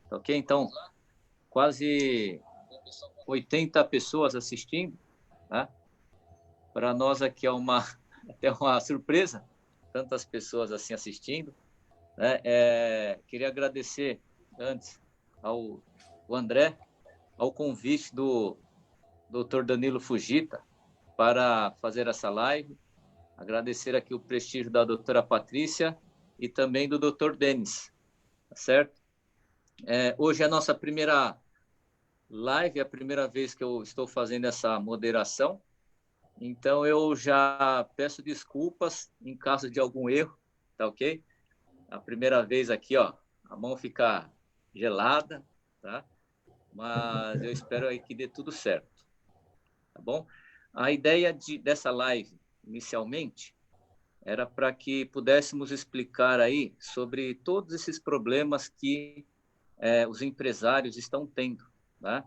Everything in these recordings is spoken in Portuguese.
tá ok? Então, quase 80 pessoas assistindo, tá? Para nós aqui é até uma surpresa, tantas pessoas assim assistindo, né? Queria agradecer antes ao André, ao convite do Dr. Danilo Fujita para fazer essa live, agradecer aqui o prestígio da doutora Patrícia e também do Dr. Denis, tá certo? Hoje é a nossa primeira live, é a primeira vez que eu estou fazendo essa moderação, então eu já peço desculpas em caso de algum erro, tá ok? A primeira vez aqui, ó, a mão fica gelada, tá? Mas eu espero aí que dê tudo certo, tá bom? A ideia dessa live, inicialmente, era para que pudéssemos explicar aí sobre todos esses problemas que os empresários estão tendo, né?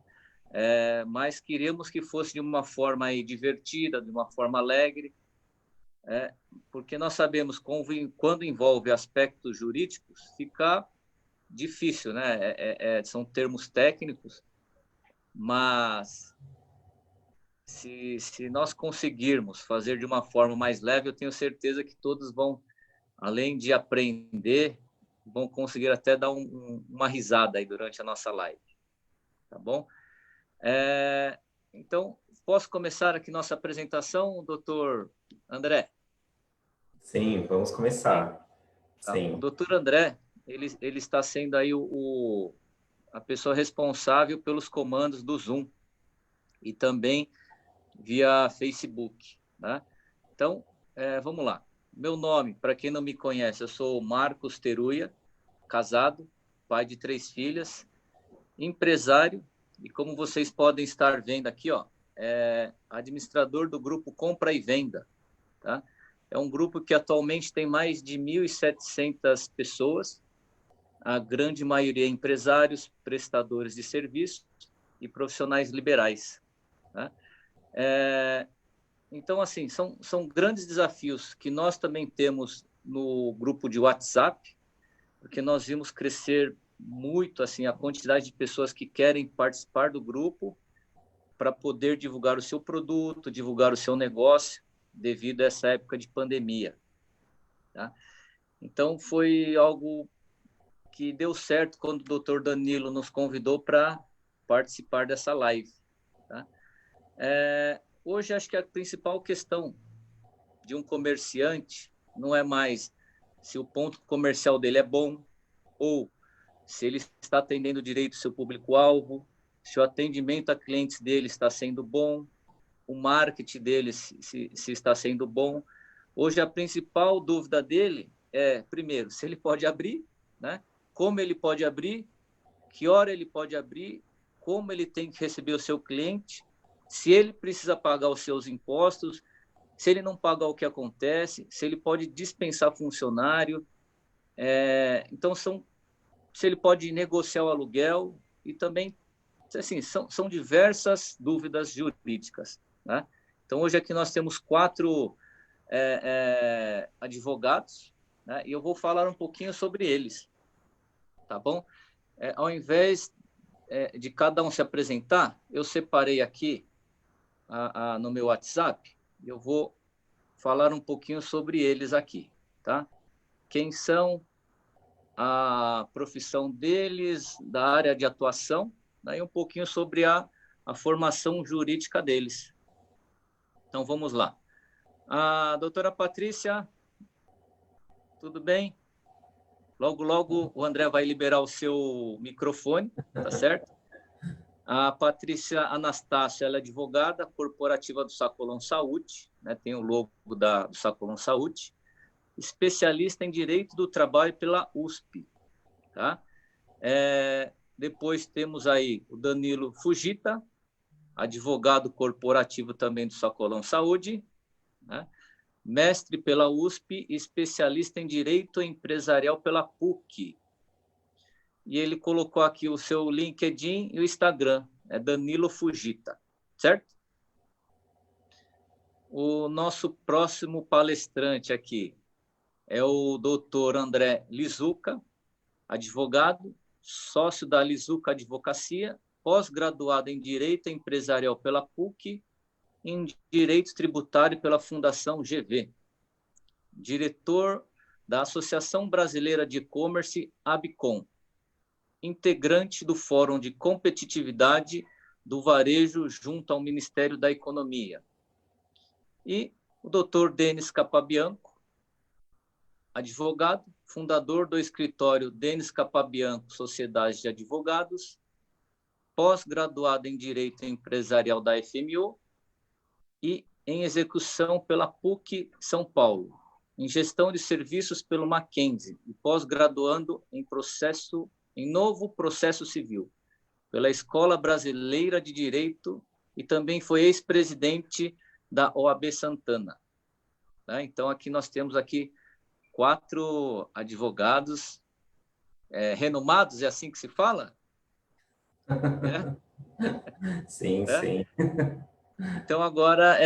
Mas queríamos que fosse de uma forma aí divertida, de uma forma alegre, porque nós sabemos que quando envolve aspectos jurídicos, fica difícil, né? São termos técnicos, mas se nós conseguirmos fazer de uma forma mais leve, eu tenho certeza que todos vão, além de aprender, vão conseguir até dar uma risada aí durante a nossa live, tá bom? Então, posso começar aqui nossa apresentação, doutor André? Sim, vamos começar. Tá? O Sim. doutor André, ele está sendo aí a pessoa responsável pelos comandos do Zoom e também via Facebook, né? Então, vamos lá. Meu nome, para quem não me conhece, eu sou Marcos Teruia, casado, pai de 3 filhas, empresário, e como vocês podem estar vendo aqui, ó, administrador do grupo Compra e Venda, tá? É um grupo que atualmente tem mais de 1.700 pessoas, a grande maioria empresários, prestadores de serviços e profissionais liberais, tá? Então, assim, são grandes desafios que nós também temos no grupo de WhatsApp, porque nós vimos crescer muito assim a quantidade de pessoas que querem participar do grupo para poder divulgar o seu produto, divulgar o seu negócio, devido a essa época de pandemia, tá? Então, foi algo que deu certo quando o doutor Danilo nos convidou para participar dessa live, tá? Hoje, acho que a principal questão de um comerciante não é mais se o ponto comercial dele é bom ou se ele está atendendo direito o seu público-alvo, se o atendimento a clientes dele está sendo bom, o marketing dele se está sendo bom. Hoje, a principal dúvida dele é, primeiro, se ele pode abrir, né? Como ele pode abrir, que hora ele pode abrir, como ele tem que receber o seu cliente, se ele precisa pagar os seus impostos, se ele não pagar, o que acontece, se ele pode dispensar funcionário, então se ele pode negociar o aluguel e também, assim, são diversas dúvidas jurídicas, né? Então, hoje aqui nós temos 4 advogados, né? E eu vou falar um pouquinho sobre eles, tá bom? Ao invés de cada um se apresentar, eu separei aqui no meu WhatsApp, eu vou falar um pouquinho sobre eles aqui, tá? Quem são, a profissão deles, da área de atuação, né, e um pouquinho sobre a formação jurídica deles. Então, vamos lá. A doutora Patrícia, tudo bem? Logo, logo o André vai liberar o seu microfone, tá certo? A Patrícia Anastácia, ela é advogada corporativa do Sacolão Saúde, né, tem o logo do Sacolão Saúde, especialista em Direito do Trabalho pela USP, tá? Depois temos aí o Danilo Fujita, advogado corporativo também do Sacolão Saúde, né? Mestre pela USP, especialista em Direito Empresarial pela PUC. E ele colocou aqui o seu LinkedIn e o Instagram, é Danilo Fujita, certo? O nosso próximo palestrante aqui é o doutor André Lizuca, advogado, sócio da Lizuca Advocacia, pós-graduado em Direito Empresarial pela PUC, em Direito Tributário pela Fundação GV, diretor da Associação Brasileira de E-Commerce, ABCOM, integrante do Fórum de Competitividade do Varejo junto ao Ministério da Economia. E o Dr. Denis Capabianco, advogado, fundador do escritório Denis Capabianco Sociedade de Advogados, pós-graduado em Direito Empresarial da FMO e em Execução pela PUC São Paulo, em Gestão de Serviços pelo Mackenzie e pós-graduando em Novo Processo Civil, pela Escola Brasileira de Direito e também foi ex-presidente da OAB Santana. Então, aqui nós temos 4 advogados renomados, é assim que se fala? Sim, sim. Então, agora,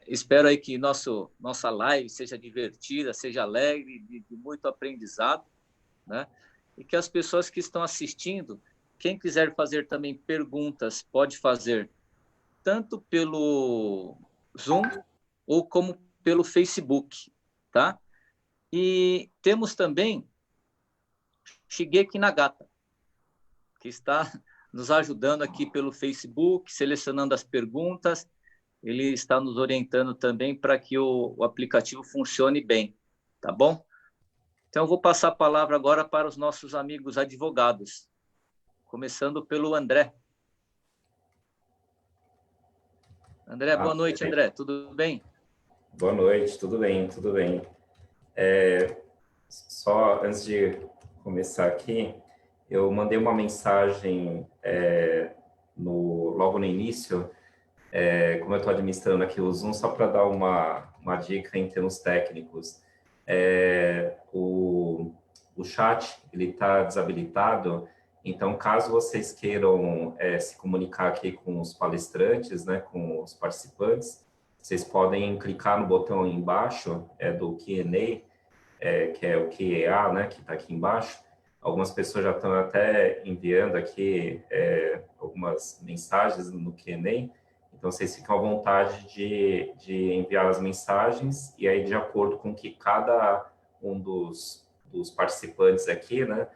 espero aí que nossa live seja divertida, seja alegre, de muito aprendizado, né? E que as pessoas que estão assistindo, quem quiser fazer também perguntas, pode fazer tanto pelo Zoom ou como pelo Facebook, tá? E temos também Shigeki Nagata, que está nos ajudando aqui pelo Facebook, selecionando as perguntas. Ele está nos orientando também para que o aplicativo funcione bem, tá bom? Então, eu vou passar a palavra agora para os nossos amigos advogados, começando pelo André. André, boa noite, André. Tudo bem? Boa noite, tudo bem, tudo bem. Só antes de começar aqui, eu mandei uma mensagem logo no início, como eu estou administrando aqui o Zoom, só para dar uma dica em termos técnicos. O chat ele está desabilitado, então caso vocês queiram se comunicar aqui com os palestrantes, né, com os participantes, vocês podem clicar no botão aí embaixo do Q&A, que é o QA, né, que está aqui embaixo. Algumas pessoas já estão até enviando aqui algumas mensagens no Q&A, então vocês ficam à vontade de enviar as mensagens, e aí de acordo com que cada um dos participantes aqui, né,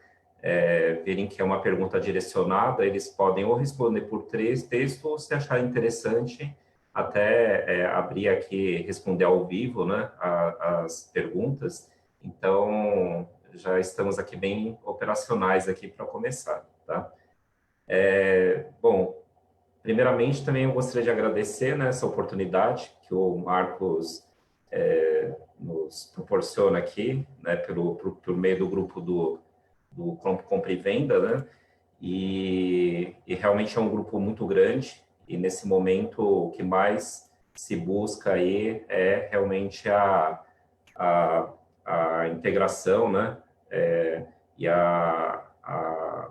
verem que é uma pergunta direcionada, eles podem ou responder por texto, ou se acharem interessante, até abrir aqui, responder ao vivo, né, as perguntas. Então, já estamos aqui bem operacionais aqui para começar, tá? Bom, primeiramente também eu gostaria de agradecer, né, essa oportunidade que o Marcos nos proporciona aqui, né, por meio do grupo do Compra e Venda, né? E realmente é um grupo muito grande, e nesse momento o que mais se busca aí é realmente a integração, né? E a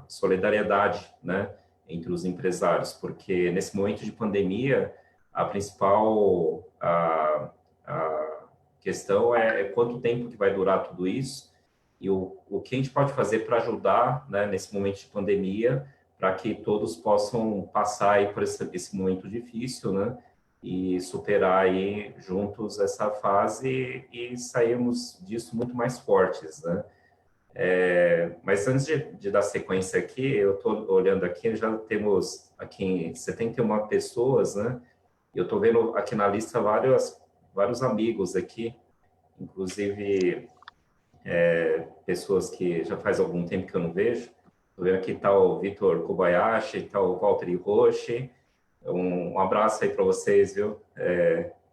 solidariedade, né, entre os empresários, porque nesse momento de pandemia a principal questão é quanto tempo que vai durar tudo isso, e o que a gente pode fazer para ajudar, né, nesse momento de pandemia, para que todos possam passar aí por esse momento difícil, né, e superar aí juntos essa fase e sairmos disso muito mais fortes, né. Mas antes de dar sequência aqui, eu estou olhando aqui, já temos aqui 71 pessoas, né, e eu estou vendo aqui na lista vários amigos aqui, inclusive pessoas que já faz algum tempo que eu não vejo. Estou vendo aqui está o Vitor Kobayashi, está o Walter Hiroshi. Um abraço aí para vocês, viu?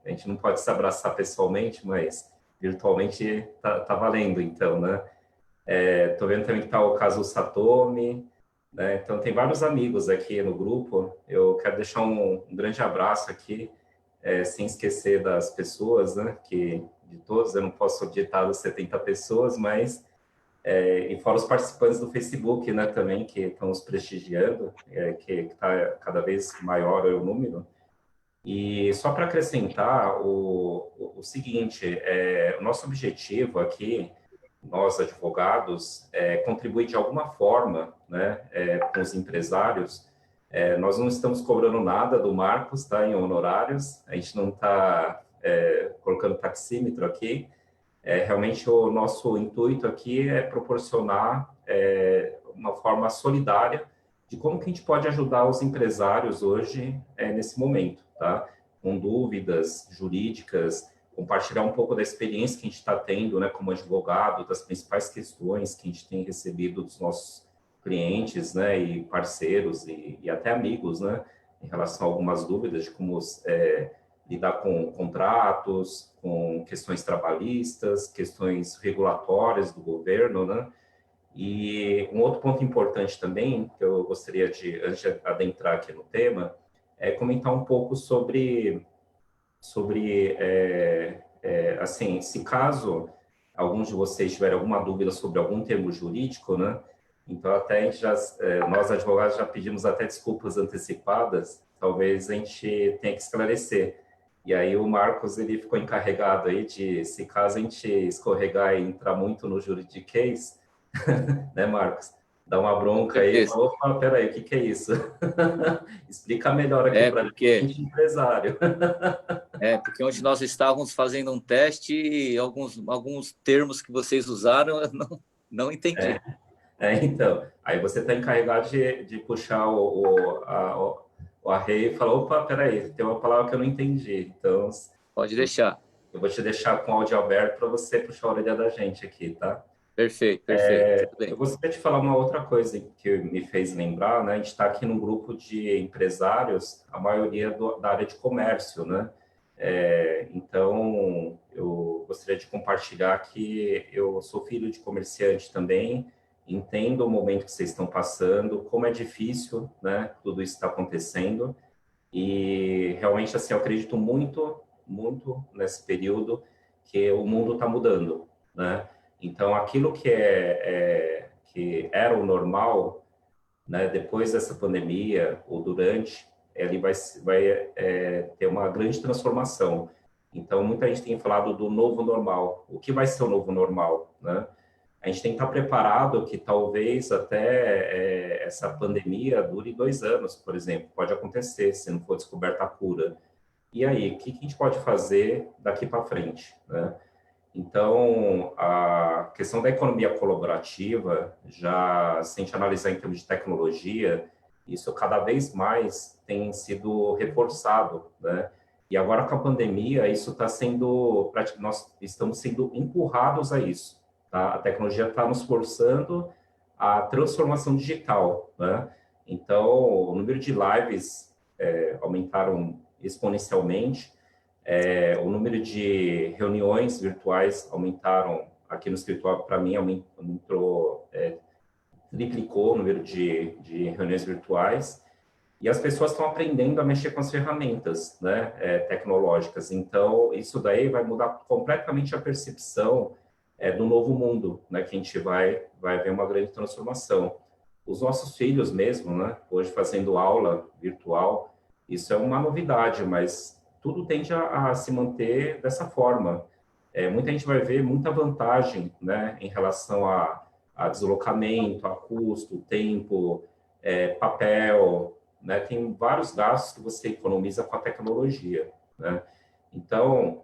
A gente não pode se abraçar pessoalmente, mas virtualmente tá valendo, então, né? Estou vendo também que está o Kazu Satomi, né? Então, tem vários amigos aqui no grupo. Eu quero deixar um grande abraço aqui, sem esquecer das pessoas, né? De todos, eu não posso digitar as 70 pessoas, mas e fora os participantes do Facebook, né, também, que estão nos prestigiando, que está cada vez maior o número. E só para acrescentar o seguinte, o nosso objetivo aqui nós advogados, contribuir de alguma forma, né, com os empresários. Nós não estamos cobrando nada do Marcos, tá, em honorários, a gente não está colocando taxímetro aqui. Realmente o nosso intuito aqui é proporcionar uma forma solidária de como que a gente pode ajudar os empresários hoje nesse momento, tá? Com dúvidas jurídicas, compartilhar um pouco da experiência que a gente está tendo, né, como advogado, das principais questões que a gente tem recebido dos nossos clientes, né, e parceiros e até amigos, né, em relação a algumas dúvidas de como lidar com contratos, com questões trabalhistas, questões regulatórias do governo, né? E um outro ponto importante também, que eu gostaria de, antes de adentrar aqui no tema, é comentar um pouco sobre assim, se caso alguns de vocês tiverem alguma dúvida sobre algum termo jurídico, né? Então, até a gente nós advogados já pedimos até desculpas antecipadas, talvez a gente tenha que esclarecer. E aí o Marcos, ele ficou encarregado aí de, se caso a gente escorregar e entrar muito no juridiquês, né, Marcos? Dá uma bronca aí, opa, peraí, o que é isso? Explica melhor aqui para a gente, empresário. Porque onde nós estávamos fazendo um teste e alguns termos que vocês usaram eu não entendi. Então, aí você está encarregado de puxar o arreio e falar, opa, peraí, tem uma palavra que eu não entendi. Então, pode deixar. Eu vou te deixar com o áudio aberto para você puxar a orelha da gente aqui, tá? Perfeito. Eu gostaria de falar uma outra coisa que me fez lembrar, né? A gente está aqui num grupo de empresários, a maioria da área de comércio, né? Então, eu gostaria de compartilhar que eu sou filho de comerciante também, entendo o momento que vocês estão passando, como é difícil, né? Tudo isso está acontecendo e realmente, assim, eu acredito muito nesse período que o mundo está mudando, né? Então, aquilo que que era o normal, né, depois dessa pandemia ou durante, ele vai ter uma grande transformação. Então, muita gente tem falado do novo normal. O que vai ser o novo normal, né? A gente tem que estar preparado que talvez até essa pandemia dure 2 anos, por exemplo. Pode acontecer se não for descoberta a cura. E aí, o que a gente pode fazer daqui para frente, né? Então, a questão da economia colaborativa, já se a gente analisar em termos de tecnologia, isso cada vez mais tem sido reforçado, né? E agora com a pandemia, isso está sendo, nós estamos sendo empurrados a isso, tá? A tecnologia está nos forçando a transformação digital, né? Então, o número de lives aumentaram exponencialmente, o número de reuniões virtuais aumentaram aqui no escritório, para mim, aumentou, triplicou o número de reuniões virtuais, e as pessoas estão aprendendo a mexer com as ferramentas, né, tecnológicas. Então, isso daí vai mudar completamente a percepção do novo mundo, né, que a gente vai ver uma grande transformação. Os nossos filhos mesmo, né, hoje fazendo aula virtual, isso é uma novidade, mas tudo tende a se manter dessa forma. Muita gente vai ver muita vantagem, né, em relação a deslocamento, a custo, tempo, papel, né? Tem vários gastos que você economiza com a tecnologia, né? Então,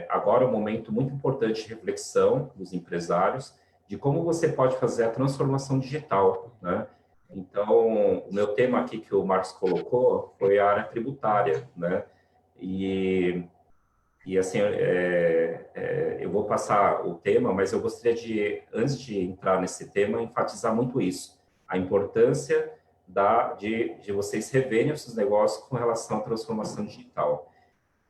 agora é um momento muito importante de reflexão dos empresários de como você pode fazer a transformação digital, né? Então, o meu tema aqui que o Marcos colocou foi a área tributária, né? E assim, eu vou passar o tema, mas eu gostaria de, antes de entrar nesse tema, enfatizar muito isso, a importância de vocês reverem os seus negócios com relação à transformação digital.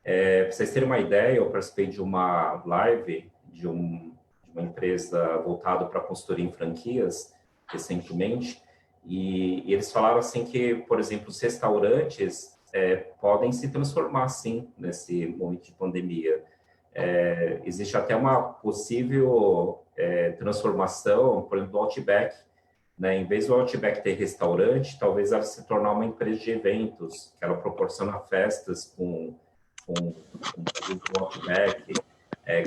Para vocês terem uma ideia, eu participei de uma live de uma empresa voltada para consultoria em franquias, recentemente, e eles falaram assim que, por exemplo, os restaurantes podem se transformar, sim, nesse momento de pandemia. Existe até uma possível transformação, por exemplo, do Outback, né? Em vez do Outback ter restaurante, talvez ela se tornar uma empresa de eventos, que ela proporciona festas com o Outback,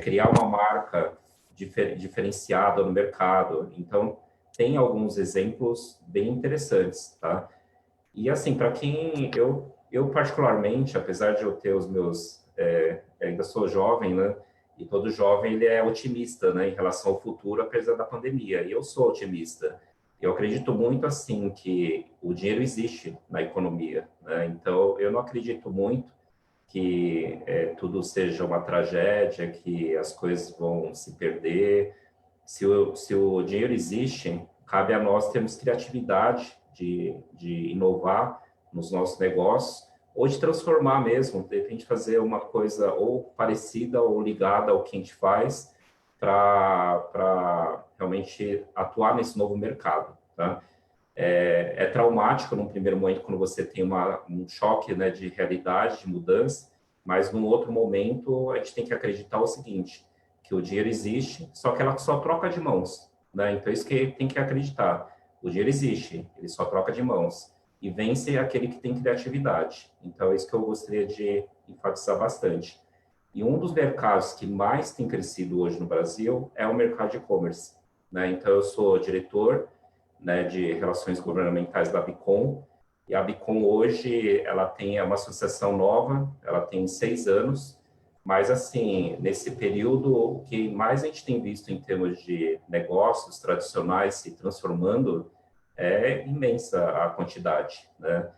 criar uma marca diferenciada no mercado. Então, tem alguns exemplos bem interessantes, tá? E assim, para quem eu particularmente, apesar de eu ter os meus, ainda sou jovem, né? E todo jovem ele é otimista, né, em relação ao futuro, apesar da pandemia. E eu sou otimista. Eu acredito muito assim que o dinheiro existe na economia, né? Então eu não acredito muito que tudo seja uma tragédia, que as coisas vão se perder. Se o dinheiro existe, cabe a nós termos criatividade de inovar nos nossos negócios ou de transformar mesmo, de repente fazer uma coisa ou parecida ou ligada ao que a gente faz para realmente atuar nesse novo mercado, tá? É traumático num primeiro momento quando você tem um choque, né, de realidade, de mudança, mas num outro momento a gente tem que acreditar o seguinte, que o dinheiro existe, só que ela só troca de mãos, né? Então isso que tem que acreditar. O dinheiro existe, ele só troca de mãos. E vence aquele que tem criatividade. Então é isso que eu gostaria de enfatizar bastante. E um dos mercados que mais tem crescido hoje no Brasil é o mercado de e-commerce, né? Então eu sou diretor, né, de relações governamentais da Bicom, e a Bicom hoje ela tem uma associação nova, ela tem 6 anos, mas assim, nesse período, o que mais a gente tem visto em termos de negócios tradicionais se transformando é imensa a quantidade, né?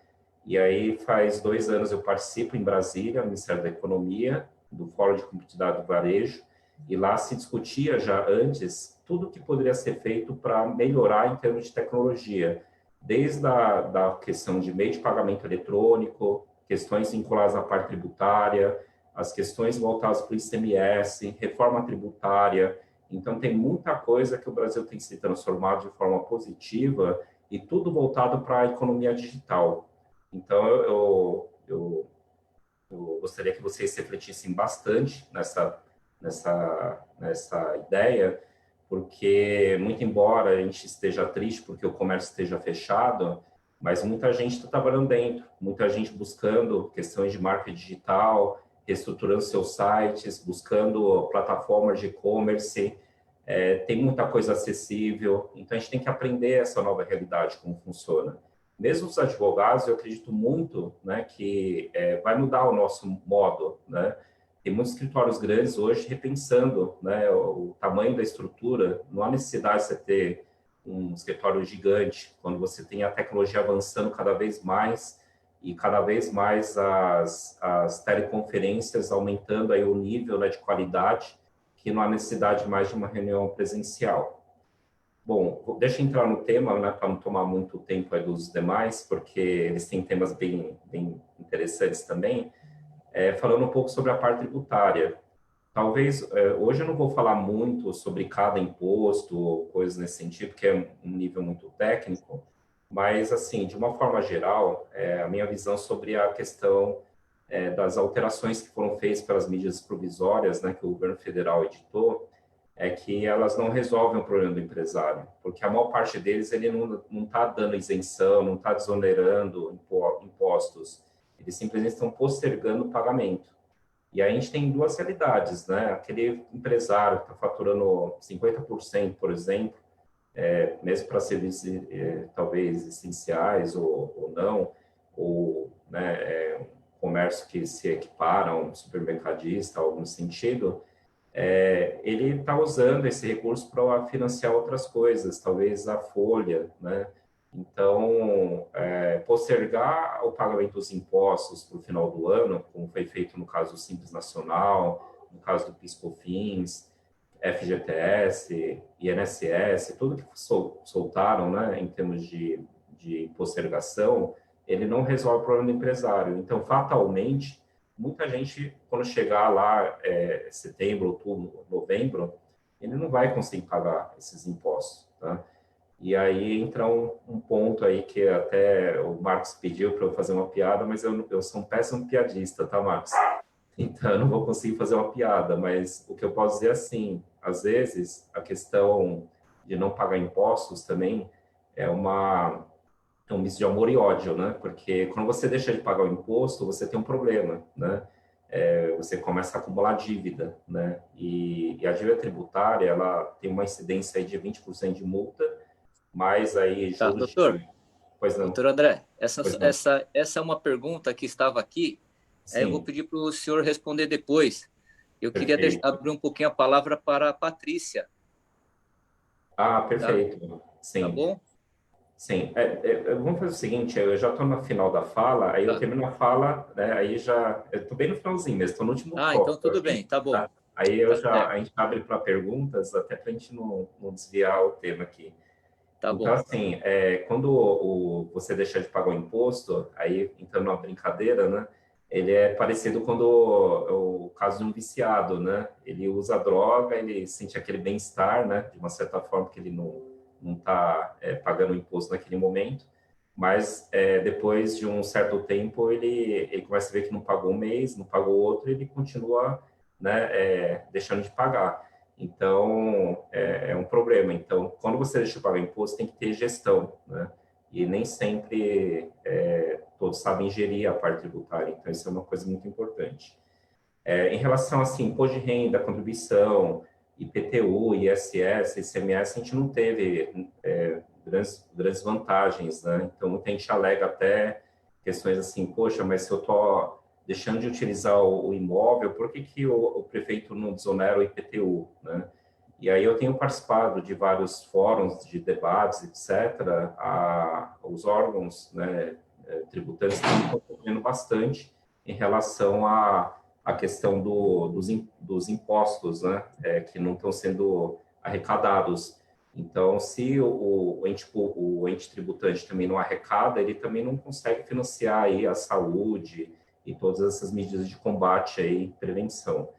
E aí faz 2 anos eu participo em Brasília, no Ministério da Economia, do Fórum de Competitividade do Varejo, e lá se discutia já antes tudo que poderia ser feito para melhorar em termos de tecnologia, desde da questão de meio de pagamento eletrônico, questões vinculadas à parte tributária, as questões voltadas para o ICMS, reforma tributária. Então, tem muita coisa que o Brasil tem se transformado de forma positiva e tudo voltado para a economia digital. Então, eu gostaria que vocês refletissem bastante nessa ideia, porque, muito embora a gente esteja triste porque o comércio esteja fechado, mas muita gente está trabalhando dentro, muita gente buscando questões de marketing digital, reestruturando seus sites, buscando plataformas de e-commerce, tem muita coisa acessível, então a gente tem que aprender essa nova realidade, como funciona. Mesmo os advogados, eu acredito muito, né, que vai mudar o nosso modo, né? Tem muitos escritórios grandes hoje repensando, né, o tamanho da estrutura. Não há necessidade de você ter um escritório gigante, quando você tem a tecnologia avançando cada vez mais e cada vez mais as teleconferências aumentando aí o nível, né, de qualidade, que não há necessidade mais de uma reunião presencial. Bom, deixa eu entrar no tema, né, para não tomar muito tempo aí dos demais, porque eles têm temas bem interessantes também. Falando um pouco sobre a parte tributária. Talvez, hoje eu não vou falar muito sobre cada imposto ou coisas nesse sentido, porque é um nível muito técnico, mas, assim, de uma forma geral, a minha visão sobre a questão das alterações que foram feitas pelas medidas provisórias, né, que o governo federal editou, é que elas não resolvem o problema do empresário, porque a maior parte deles ele não está dando isenção, não está desonerando impostos, eles simplesmente estão postergando o pagamento. E aí a gente tem duas realidades, né? Aquele empresário que está faturando 50%, por exemplo, mesmo para serviços talvez essenciais ou não, ou né, um comércio que se equipara a um supermercadista, algum sentido, ele está usando esse recurso para financiar outras coisas, talvez a folha, né? Então, postergar o pagamento dos impostos para o final do ano, como foi feito no caso do Simples Nacional, no caso do PIS/COFINS, FGTS, INSS, tudo que soltaram, né, em termos de postergação, ele não resolve o problema do empresário. Então, fatalmente, muita gente, quando chegar lá, setembro, outubro, novembro, ele não vai conseguir pagar esses impostos, tá? E aí entra um ponto aí que até o Marcos pediu para eu fazer uma piada, mas eu sou um péssimo piadista, tá, Marcos? Então eu não vou conseguir fazer uma piada, mas o que eu posso dizer é assim, às vezes a questão de não pagar impostos também é um misto de amor e ódio, né? Porque quando você deixa de pagar o imposto, você tem um problema, né? você começa a acumular dívida, né? E a dívida tributária, ela tem uma incidência aí de 20% de multa, mais aí Tá, juros doutor. de... Pois não, Doutor André, essa, pois não. essa, essa é uma pergunta que estava aqui. Eu vou Sim, pedir para o senhor responder depois. Eu queria perfeito. abrir um pouquinho a palavra para a Patrícia, Ah, tá? perfeito. Tá Sim, bom? sim. Vamos fazer o seguinte, eu já estou no final da fala, aí eu Tá. termino a fala, né? Aí já... Eu estou bem no finalzinho mesmo, estou no último Ah, então tópico tudo aqui, bem, tá bom. tá? Aí Tá a certo, gente abre para perguntas, até para a gente não desviar o tema aqui. tá Então, bom. assim, quando você deixa de pagar o imposto, aí entrando numa brincadeira, né? Ele é parecido quando o caso de um viciado, né? Ele usa droga, ele sente aquele bem-estar, né? De uma certa forma que ele não está pagando o imposto naquele momento, mas depois de um certo tempo ele começa a ver que não pagou um mês, não pagou outro, e ele continua, né? Deixando de pagar. Então, é um problema. Então, quando você deixa de pagar imposto, tem que ter gestão, né? E nem sempre todos sabem gerir a parte tributária. Então, isso é uma coisa muito importante. Em relação, assim, imposto de renda, contribuição, IPTU, ISS, ICMS, a gente não teve grandes vantagens, né? Então, muita gente alega até questões assim, poxa, mas se eu estou deixando de utilizar o imóvel, por que o prefeito não desonera o IPTU, né? E aí eu tenho participado de vários fóruns de debates, etc. Os órgãos, né, tributários estão contribuindo bastante em relação à questão dos impostos, né, que não estão sendo arrecadados. Então, se o ente tributante também não arrecada, ele também não consegue financiar aí a saúde e todas essas medidas de combate aí, prevenção.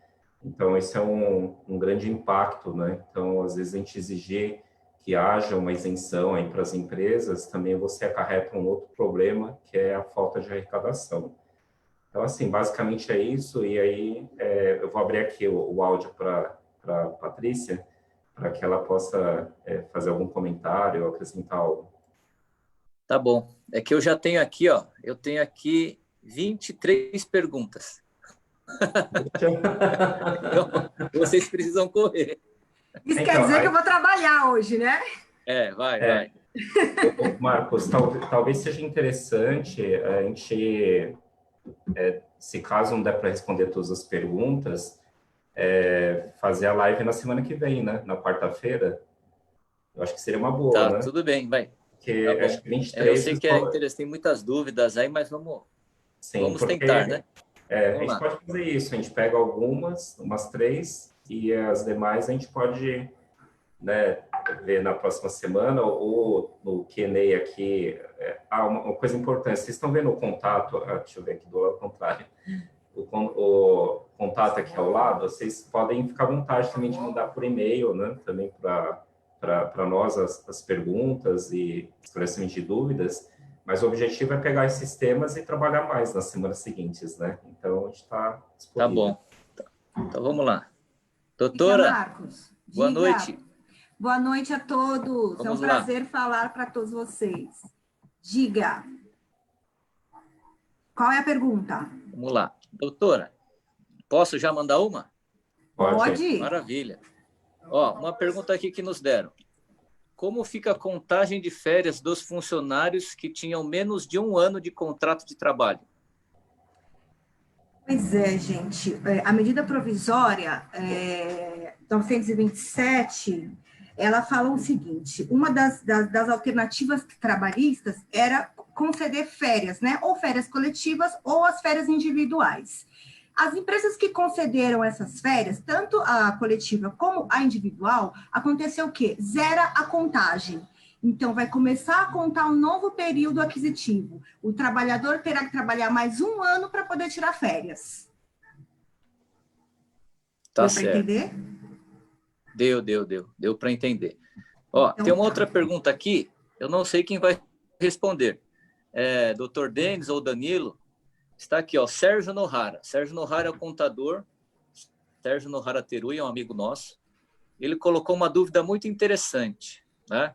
Então, esse é um grande impacto, né? Então, às vezes, a gente exigir que haja uma isenção aí para as empresas, também você acarreta um outro problema, que é a falta de arrecadação. Então, assim, basicamente é isso. E aí, eu vou abrir aqui o áudio para a Patrícia, para que ela possa fazer algum comentário ou acrescentar algo. Tá bom. É que eu já tenho aqui, ó, eu tenho aqui 23 perguntas. Então, vocês precisam correr. Isso quer Então, dizer que eu vou trabalhar hoje, né? Vai. Marcos, talvez seja interessante a gente, se caso não der para responder todas as perguntas, fazer a live na semana que vem, né? Na quarta-feira. Eu acho que seria uma boa, Tá, né? tudo bem, vai. Tá Porque acho bom. que Eu 23... sei que é interessante, tem muitas dúvidas aí, mas Sim, vamos tentar, porque né? a Vamos gente lá. pode fazer isso. A gente pega algumas, umas 3, e as demais a gente pode, né, ver na próxima semana ou no Q&A aqui. Uma coisa importante, vocês estão vendo o contato, deixa eu ver aqui do lado contrário, o contato aqui ao lado, vocês podem ficar à vontade também de mandar por e-mail, né, também para nós as perguntas e esclarecimento de dúvidas, mas o objetivo é pegar esses temas e trabalhar mais nas semanas seguintes, né? Então, a gente está Tá disponível. bom. Então vamos lá. Diga, Doutora, Marcos. boa Diga. noite. Boa noite a todos. É um Vamos lá. prazer falar para todos vocês. Diga. Qual é a pergunta? Vamos lá. Doutora, posso já mandar uma? Pode. Pode? Maravilha. Ó, uma pergunta aqui que nos deram. Como fica a contagem de férias dos funcionários que tinham menos de 1 ano de contrato de trabalho? Pois é, gente. A medida provisória 927, ela fala o seguinte: uma das alternativas trabalhistas era conceder férias, né? Ou férias coletivas ou as férias individuais. As empresas que concederam essas férias, tanto a coletiva como a individual, aconteceu o quê? Zera a contagem. Então, vai começar a contar um novo período aquisitivo. O trabalhador terá que trabalhar mais 1 ano para poder tirar férias. Tá Deu para certo. entender? Deu para entender. Ó, Então, tem uma tá. outra pergunta aqui, eu não sei quem vai responder. Doutor Denis ou Danilo, está aqui, ó, Sérgio Nohara. Sérgio Nohara é o contador, Sérgio Nohara Terui é um amigo nosso. Ele colocou uma dúvida muito interessante, né?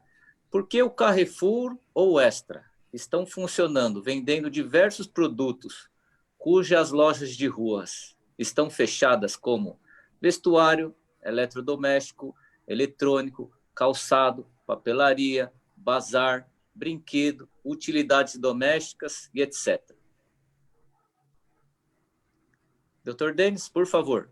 Por que o Carrefour ou o Extra estão funcionando, vendendo diversos produtos, cujas lojas de ruas estão fechadas, como vestuário, eletrodoméstico, eletrônico, calçado, papelaria, bazar, brinquedo, utilidades domésticas e etc. Dr. Denis, por favor.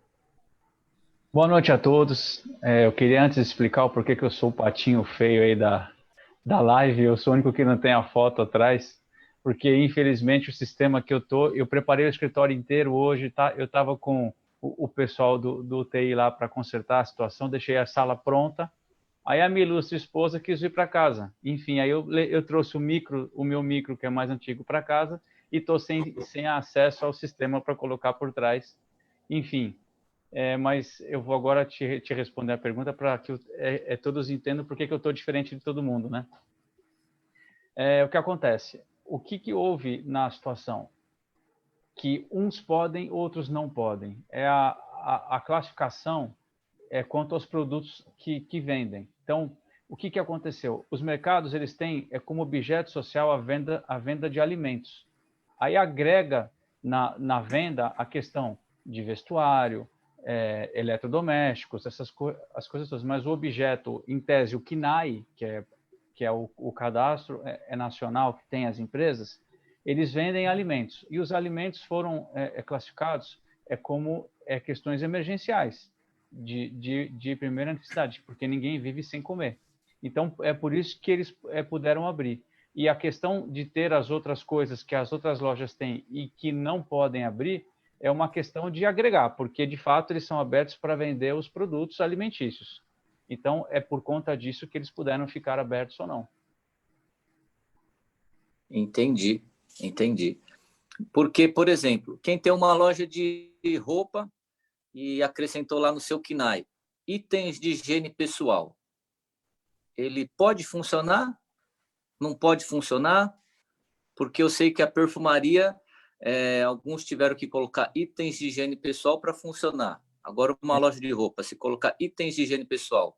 Boa noite a todos. Eu queria antes explicar o porquê que eu sou o patinho feio aí da live. Eu sou o único que não tem a foto atrás, porque infelizmente o sistema que eu preparei o escritório inteiro hoje, tá? Eu estava com o pessoal do TI lá para consertar a situação, deixei a sala pronta. Aí a minha ilustre esposa quis ir para casa. Enfim, aí eu trouxe o meu micro, que é mais antigo, para casa e estou sem acesso ao sistema para colocar por trás. Enfim, mas eu vou agora te responder a pergunta para que todos entendam por que eu estou diferente de todo mundo, né? O que acontece? O que houve na situação? Que uns podem, outros não podem. A classificação quanto aos produtos que vendem. Então, o que aconteceu? Os mercados, eles têm como objeto social a venda de alimentos. Aí agrega na venda a questão de vestuário, eletrodomésticos, as coisas todas. Mas o objeto, em tese, o CNAE, que é o cadastro nacional que tem as empresas, eles vendem alimentos. E os alimentos foram classificados como questões emergenciais, de primeira necessidade, porque ninguém vive sem comer. Então, é por isso que eles puderam abrir. E a questão de ter as outras coisas que as outras lojas têm e que não podem abrir é uma questão de agregar, porque, de fato, eles são abertos para vender os produtos alimentícios. Então, é por conta disso que eles puderam ficar abertos ou não. Entendi. Porque, por exemplo, quem tem uma loja de roupa e acrescentou lá no seu KNAI itens de higiene pessoal, ele pode funcionar? Não pode funcionar? Porque eu sei que a perfumaria, alguns tiveram que colocar itens de higiene pessoal para funcionar. Agora, uma loja de roupa, se colocar itens de higiene pessoal,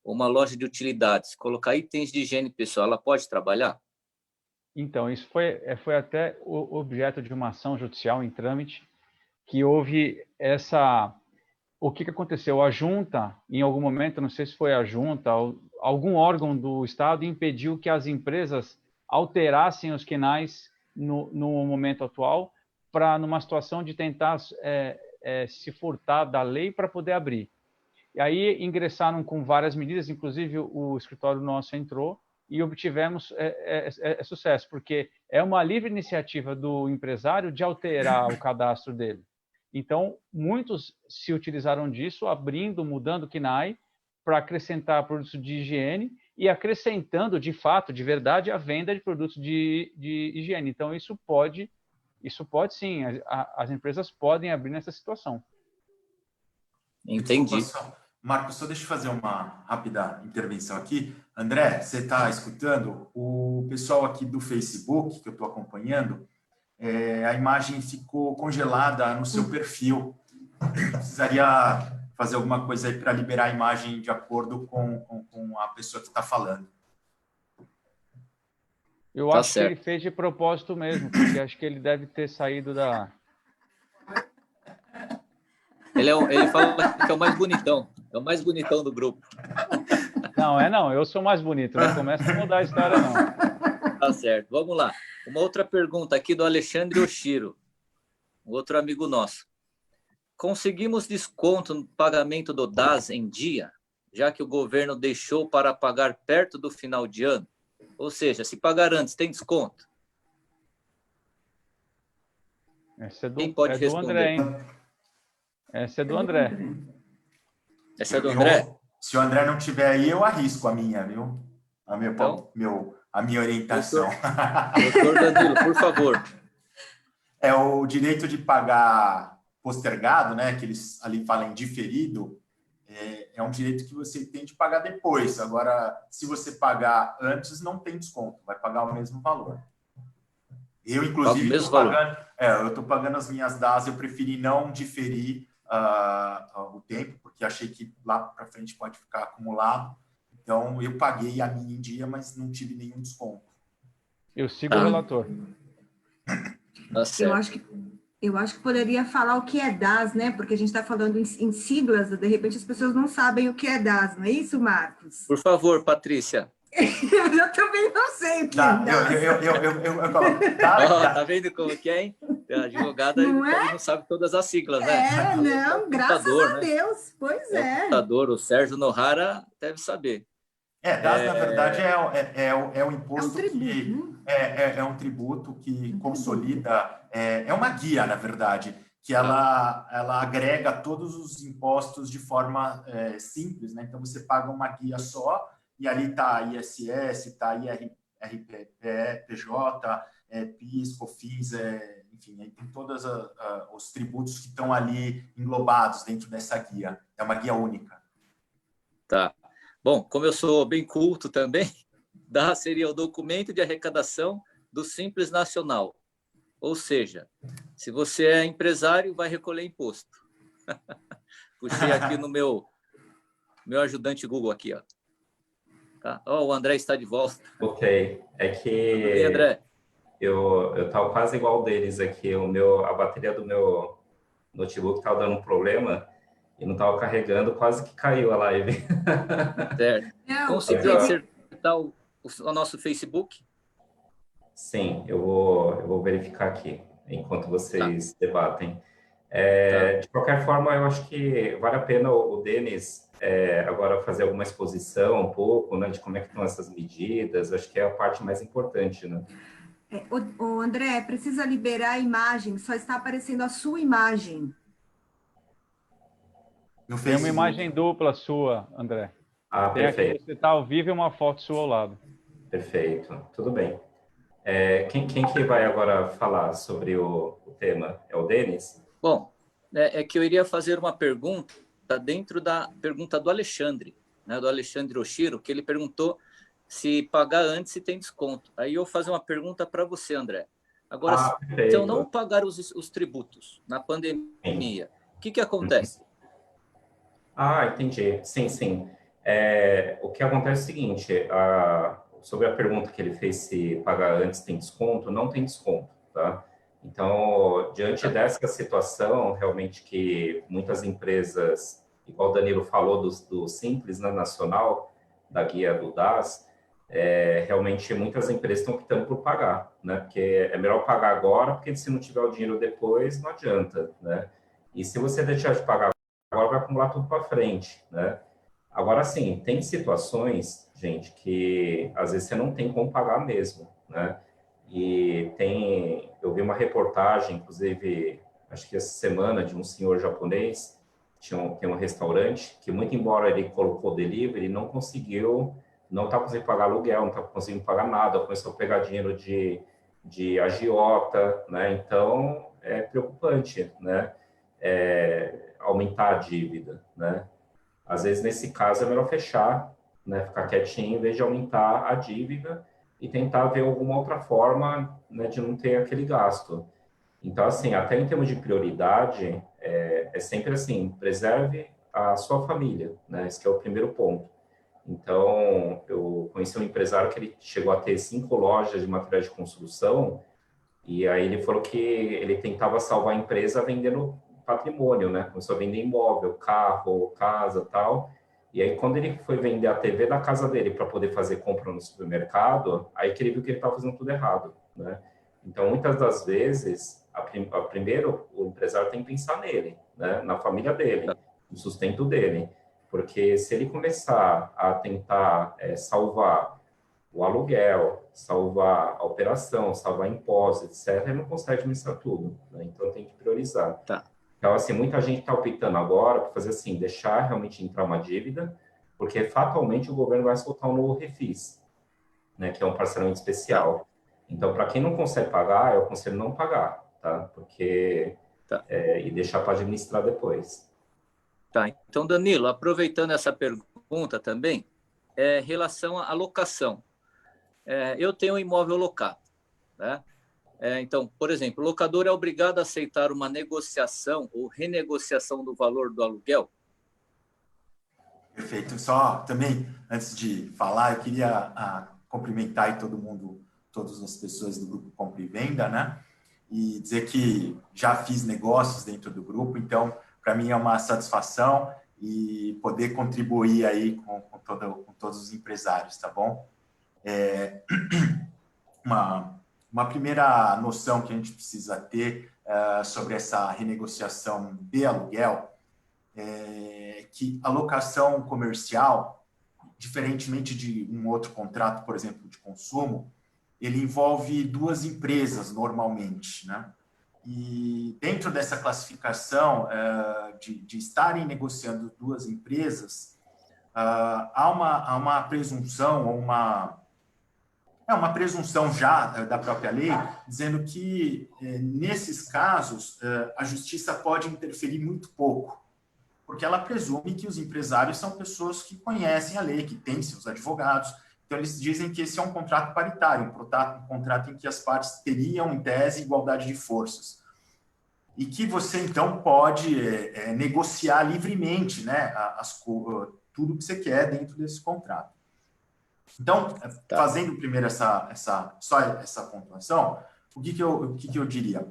uma loja de utilidades, se colocar itens de higiene pessoal, ela pode trabalhar? Então, isso foi até o objeto de uma ação judicial em trâmite, que houve essa... O que aconteceu? A junta, em algum momento, não sei se foi a junta, algum órgão do Estado impediu que as empresas alterassem os quinais no momento atual, para numa situação de tentar se furtar da lei para poder abrir. E aí ingressaram com várias medidas, inclusive o escritório nosso entrou, e obtivemos sucesso, porque é uma livre iniciativa do empresário de alterar o cadastro dele. Então, muitos se utilizaram disso, mudando o KNAI para acrescentar produtos de higiene e acrescentando, de fato, de verdade, a venda de produtos de higiene. Então, isso pode sim, as empresas podem abrir nessa situação. Entendi. Marcos, só deixa eu fazer uma rápida intervenção aqui. André, você está escutando? O pessoal aqui do Facebook, que eu estou acompanhando, a imagem ficou congelada no seu perfil. Precisaria fazer alguma coisa aí para liberar a imagem de acordo com a pessoa que está falando. Eu acho que ele fez de propósito mesmo, porque acho que ele deve ter saído da... Ele fala que é o mais bonitão. É o mais bonitão do grupo. Não, eu sou mais bonito. Não começa a mudar a história, não. Tá certo. Vamos lá. Uma outra pergunta aqui do Alexandre Oshiro, um outro amigo nosso. Conseguimos desconto no pagamento do DAS em dia, já que o governo deixou para pagar perto do final de ano? Ou seja, se pagar antes, tem desconto? Quem pode responder? André, hein? Essa é do André. Essa é do André? Se o André não tiver aí, eu arrisco a minha, viu? A minha orientação. Doutor Danilo, por favor. É o direito de pagar postergado, né? Que eles ali falam em diferido. É um direito que você tem de pagar depois. Agora, se você pagar antes, não tem desconto. Vai pagar o mesmo valor. Eu, inclusive, estou pagando as minhas DAS. Eu preferi não diferir o tempo, porque achei que lá para frente pode ficar acumulado. Então, eu paguei a minha em dia, mas não tive nenhum desconto. Eu sigo o relator. Eu acho que Eu acho que poderia falar o que é DAS, né? Porque a gente está falando em siglas, de repente as pessoas não sabem o que é DAS, não é isso, Marcos? Por favor, Patrícia. Eu também não sei o que é Tá, DAS. eu coloco. Tá vendo como que é, hein? A advogada Não é? não sabe todas as siglas, né? Não, graças a Né? Deus. Pois É o é. contador, o Sérgio Nohara deve saber. DAS, na verdade, é um imposto tributo, que é um tributo que consolida, é uma guia, na verdade, que ela agrega todos os impostos de forma simples, né? Então, você paga uma guia só, e ali está ISS, está IRPJ, PIS, COFINS, enfim, aí tem todos os tributos que estão ali englobados dentro dessa guia. É uma guia única. Tá. Bom, como eu sou bem culto também, DAS seria o documento de arrecadação do Simples Nacional. Ou seja, se você é empresário, vai recolher imposto. Puxei aqui no meu ajudante Google aqui, ó. Tá? O André está de volta. Ok. É Tudo bem, que André? eu tava quase igual deles aqui. A bateria do meu notebook estava dando um problema e não estava carregando, quase que caiu a live. Certo. Não, Conseguiu acertar o nosso Facebook? Sim, eu vou verificar aqui, enquanto vocês debatem. Tá. De qualquer forma, eu acho que vale a pena o Denis agora fazer alguma exposição um pouco, né, de como é que estão essas medidas. Acho que é a parte mais importante, né? o André, precisa liberar a imagem, só está aparecendo a sua imagem. No Tem uma Facebook. imagem dupla sua, André. Ah, Tem aqui perfeito, você está ao vivo e uma foto sua ao lado. perfeito. Tudo bem. Quem que vai agora falar sobre o tema? É o Denis? Bom, é que eu iria fazer uma pergunta dentro da pergunta do Alexandre, né, do Alexandre Oshiro, que ele perguntou se pagar antes se tem desconto. Aí eu vou fazer uma pergunta para você, André. Agora, se eu não Perfeito. pagar os tributos na Sim. pandemia, o que acontece? Entendi. Sim, sim. O que acontece é o seguinte, sobre a pergunta que ele fez se pagar antes tem desconto, não tem desconto, tá? Então, diante dessa situação, realmente que muitas empresas, igual o Danilo falou do Simples, né, nacional, da guia do DAS, realmente muitas empresas estão optando por pagar, né? Porque é melhor pagar agora, porque se não tiver o dinheiro depois, não adianta, né? E se você deixar de pagar agora, vai acumular tudo para frente, né? Agora, sim, tem situações, gente, que às vezes você não tem como pagar mesmo, né? Eu vi uma reportagem, inclusive, acho que essa semana, de um senhor japonês, tem um restaurante, que muito embora ele colocou delivery, não está conseguindo pagar aluguel, não está conseguindo pagar nada, começou a pegar dinheiro de agiota, né? Então, é preocupante, né? Aumentar a dívida, né? Às vezes, nesse caso, é melhor fechar, né? Ficar quietinho, em vez de aumentar a dívida e tentar ver alguma outra forma, né, de não ter aquele gasto. Então, assim, até em termos de prioridade, é sempre assim, preserve a sua família, né? Esse que é o primeiro ponto. Então, eu conheci um empresário que ele chegou a ter 5 lojas de materiais de construção e aí ele falou que ele tentava salvar a empresa vendendo patrimônio, né? Começou a vender imóvel, carro, casa, tal. E aí quando ele foi vender a TV da casa dele para poder fazer compra no supermercado, aí que ele viu que ele estava fazendo tudo errado, né? Então muitas das vezes, primeiro o empresário tem que pensar nele, né? Na família dele, no sustento dele, porque se ele começar a tentar salvar o aluguel, salvar a operação, salvar impostos, etc., ele não consegue administrar tudo, né? Então tem que priorizar. Tá. Então, assim, muita gente está optando agora para fazer assim, deixar realmente entrar uma dívida, porque fatalmente o governo vai soltar um novo refis, né, que é um parcelamento especial. Então, para quem não consegue pagar, eu aconselho não pagar, tá? Porque e deixar para administrar depois. Tá. Então, Danilo, aproveitando essa pergunta também, em relação à locação. Eu tenho um imóvel locado, né? Então, por exemplo, o locador é obrigado a aceitar uma negociação ou renegociação do valor do aluguel? Perfeito. Só também, antes de falar, eu queria cumprimentar aí todo mundo, todas as pessoas do Grupo Compra e Venda, né? e dizer que já fiz negócios dentro do grupo, então, para mim é uma satisfação e poder contribuir aí com todos os empresários, tá bom? Uma primeira noção que a gente precisa ter sobre essa renegociação de aluguel é que a locação comercial, diferentemente de um outro contrato, por exemplo, de consumo, ele envolve duas empresas normalmente, né? E dentro dessa classificação de estarem negociando duas empresas, há uma presunção, ou uma presunção já da própria lei, dizendo que, nesses casos, a justiça pode interferir muito pouco, porque ela presume que os empresários são pessoas que conhecem a lei, que têm seus advogados. Então, eles dizem que esse é um contrato paritário, um contrato em que as partes teriam, em tese, igualdade de forças. E que você, então, pode negociar livremente, né, tudo que você quer dentro desse contrato. Então, fazendo primeiro só essa pontuação, o que eu diria?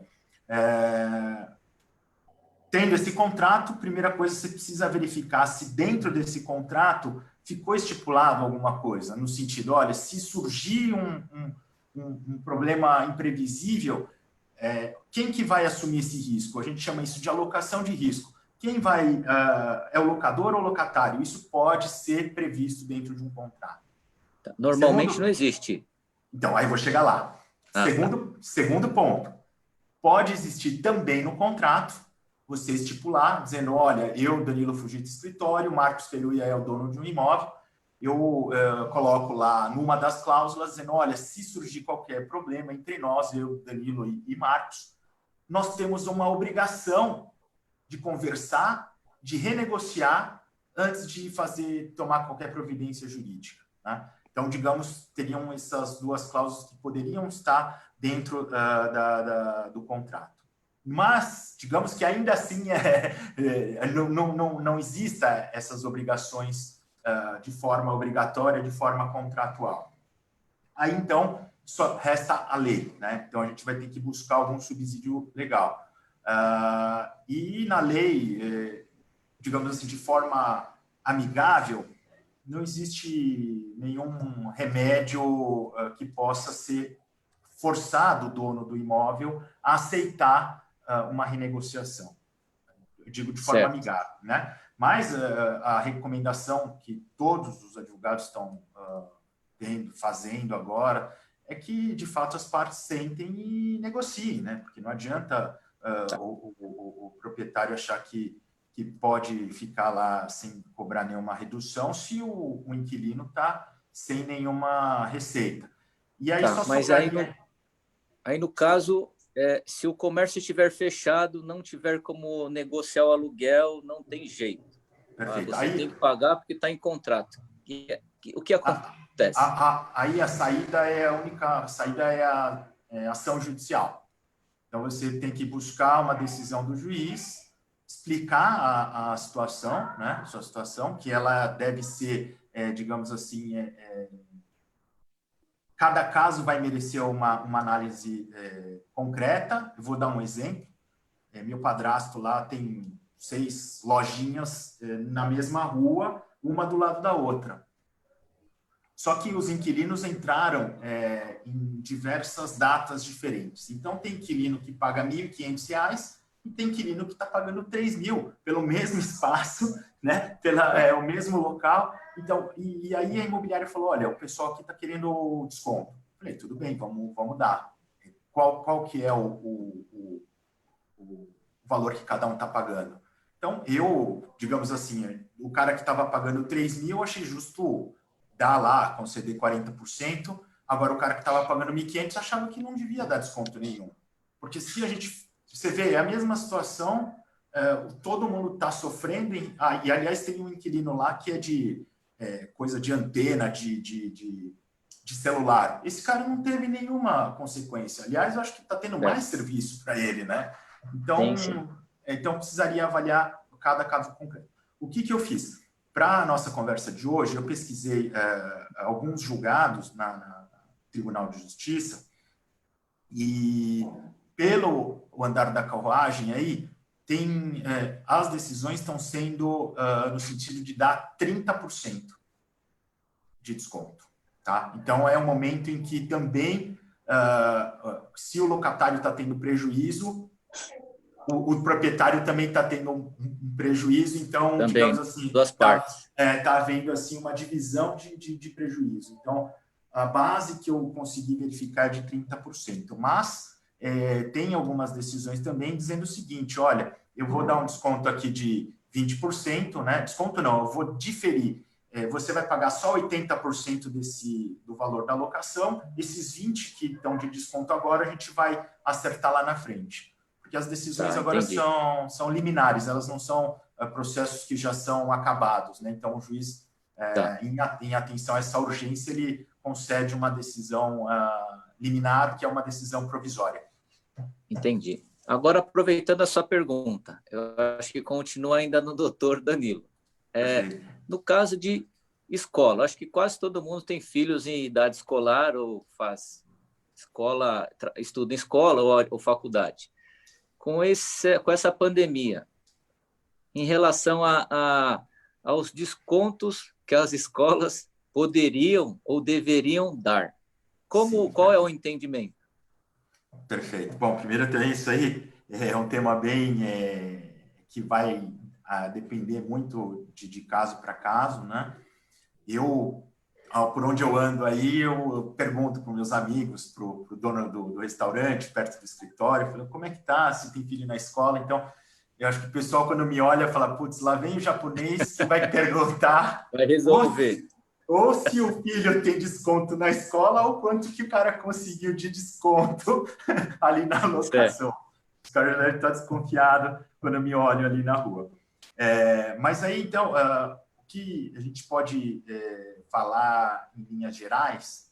Tendo esse contrato, primeira coisa, você precisa verificar se dentro desse contrato ficou estipulado alguma coisa, no sentido, olha, se surgir um problema imprevisível, quem que vai assumir esse risco? A gente chama isso de alocação de risco. Quem vai, é o locador ou o locatário? Isso pode ser previsto dentro de um contrato. Normalmente não existe. Então, aí vou chegar lá. Segundo ponto, pode existir também no contrato, você estipular, dizendo, olha, eu, Danilo Fujita Escritório, Marcos Peruia é o dono de um imóvel, eu coloco lá numa das cláusulas, dizendo, olha, se surgir qualquer problema entre nós, eu, Danilo e Marcos, nós temos uma obrigação de conversar, de renegociar, antes de tomar qualquer providência jurídica, né? Então, digamos, teriam essas duas cláusulas que poderiam estar dentro do contrato. Mas, digamos que ainda assim não exista essas obrigações de forma obrigatória, de forma contratual. Aí, então, só resta a lei, né? Então, a gente vai ter que buscar algum subsídio legal. E na lei, digamos assim, de forma amigável, não existe nenhum remédio que possa ser forçado o dono do imóvel a aceitar uma renegociação. Eu digo de forma amigável, né? Mas a recomendação que todos os advogados estão fazendo agora é que, de fato, as partes sentem e negociem, né? Porque não adianta o proprietário achar que pode ficar lá sem cobrar nenhuma redução se o inquilino está sem nenhuma receita. E aí só mas aí no caso, se o comércio estiver fechado, não tiver como negociar o aluguel, não tem jeito. Você tem que pagar porque está em contrato. O que acontece? Aí a saída única saída é a ação judicial. Então, você tem que buscar uma decisão do juiz, explicar a situação, né? Sua situação, que ela deve ser, digamos assim, cada caso vai merecer uma análise concreta. Eu vou dar um exemplo. Meu padrasto lá tem 6 lojinhas na mesma rua, uma do lado da outra. Só que os inquilinos entraram em diversas datas diferentes. Então, tem inquilino que paga R$ 1.500 e tem inquilino que está pagando R$ 3.000 pelo mesmo espaço, né? O mesmo local. Então, e aí a imobiliária falou, olha, o pessoal aqui está querendo desconto. Falei, tudo bem, vamos dar. Qual que é o valor que cada um está pagando? Então, digamos assim, o cara que estava pagando 3.000, eu achei justo dar lá, conceder 40%. Agora, o cara que estava pagando 1.500 achava que não devia dar desconto nenhum. Porque você vê, é a mesma situação, todo mundo está sofrendo. E, aliás, tem um inquilino lá que é de coisa de antena, de celular. Esse cara não teve nenhuma consequência. Aliás, eu acho que está tendo mais serviço para ele, né? Então, precisaria avaliar cada caso concreto. O que eu fiz? Para a nossa conversa de hoje, eu pesquisei alguns julgados na Tribunal de Justiça e pelo o andar da carruagem aí, as decisões estão sendo no sentido de dar 30% de desconto. Tá? Então, é um momento em que também, se o locatário está tendo prejuízo, o proprietário também está tendo um prejuízo, então, também, digamos assim, duas partes. Tá havendo assim, uma divisão de prejuízo. Então, a base que eu consegui verificar é de 30%, mas tem algumas decisões também dizendo o seguinte, olha, eu vou dar um desconto aqui de 20%, né? Desconto não, eu vou diferir. Você vai pagar só 80% do valor da locação, esses 20% que estão de desconto agora, a gente vai acertar lá na frente. Porque as decisões agora são liminares, elas não são processos que já são acabados, né? Então, o juiz, em atenção a essa urgência, ele concede uma decisão liminar, que é uma decisão provisória. Entendi. Agora, aproveitando a sua pergunta, eu acho que continua ainda no doutor Danilo. No caso de escola, acho que quase todo mundo tem filhos em idade escolar ou faz escola, estuda em escola ou faculdade. Com essa pandemia, em relação aos descontos que as escolas poderiam ou deveriam dar. Qual é o entendimento? Perfeito. Bom, primeiro tem isso aí, é um tema bem que vai depender muito de caso para caso, né? Por onde eu ando aí, eu pergunto para os meus amigos, para o dono do restaurante, perto do escritório, falo, como é que tá, se tem filho na escola? Então, eu acho que o pessoal, quando me olha, fala, putz, lá vem o japonês que vai perguntar... Vai resolver. Ou se o filho tem desconto na escola, ou quanto que o cara conseguiu de desconto ali na locação. Os caras devem estar desconfiados quando me olham ali na rua. Mas aí, então, o que a gente pode falar em linhas gerais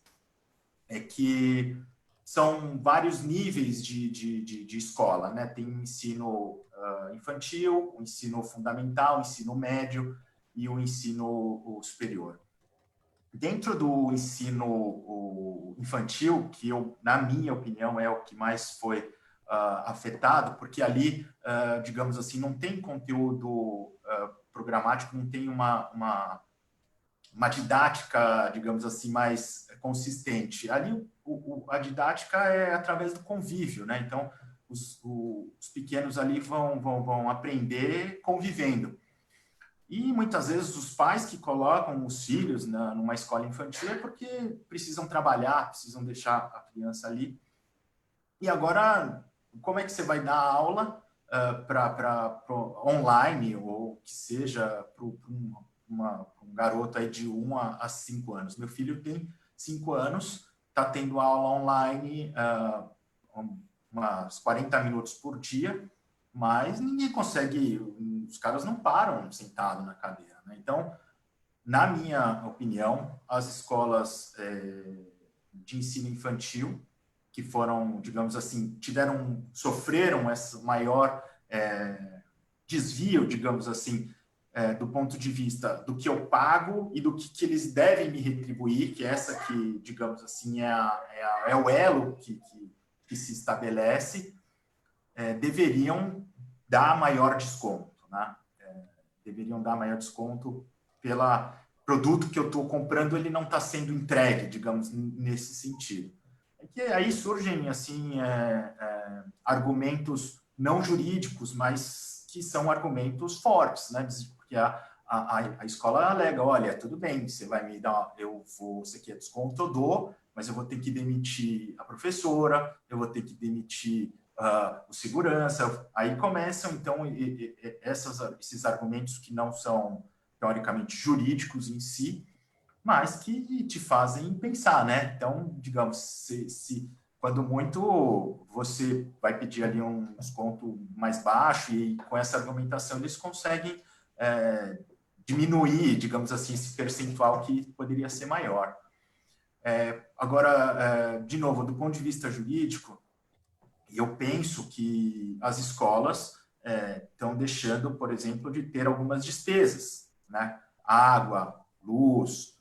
é que são vários níveis de escola, né? Tem o ensino infantil, o ensino fundamental, o ensino médio e o ensino superior. Dentro do ensino infantil, que na minha opinião, é o que mais foi afetado, porque ali, digamos assim, não tem conteúdo programático, não tem uma didática, digamos assim, mais consistente. Ali, a didática é através do convívio, né? Então, os pequenos ali vão aprender convivendo. E muitas vezes os pais que colocam os filhos numa escola infantil é porque precisam trabalhar, precisam deixar a criança ali. E agora, como é que você vai dar aula para online, ou que seja para um garoto aí de 1 a 5 anos? Meu filho tem 5 anos, está tendo aula online umas 40 minutos por dia, mas ninguém consegue, os caras não param sentado na cadeira, né? Então, na minha opinião, as escolas de ensino infantil, que foram, digamos assim, sofreram esse maior desvio, digamos assim, do ponto de vista do que eu pago e do que eles devem me retribuir, que essa que, digamos assim, é o elo que se estabelece, deveriam dar maior desconto, né? Deveriam dar maior desconto pelo produto que eu estou comprando, ele não está sendo entregue, digamos, nesse sentido. Que aí surgem, assim, argumentos não jurídicos, mas que são argumentos fortes, né? Porque a escola alega, olha, tudo bem, você vai me dar, você quer desconto, eu dou, mas eu vou ter que demitir a professora, eu vou ter que demitir o segurança. Aí começam, então, esses argumentos que não são, teoricamente, jurídicos em si, mas que te fazem pensar, né? Então, digamos, se quando muito você vai pedir ali um desconto mais baixo e com essa argumentação eles conseguem diminuir, digamos assim, esse percentual que poderia ser maior. Agora, de novo, do ponto de vista jurídico, eu penso que as escolas estão deixando, por exemplo, de ter algumas despesas, né? Água, luz,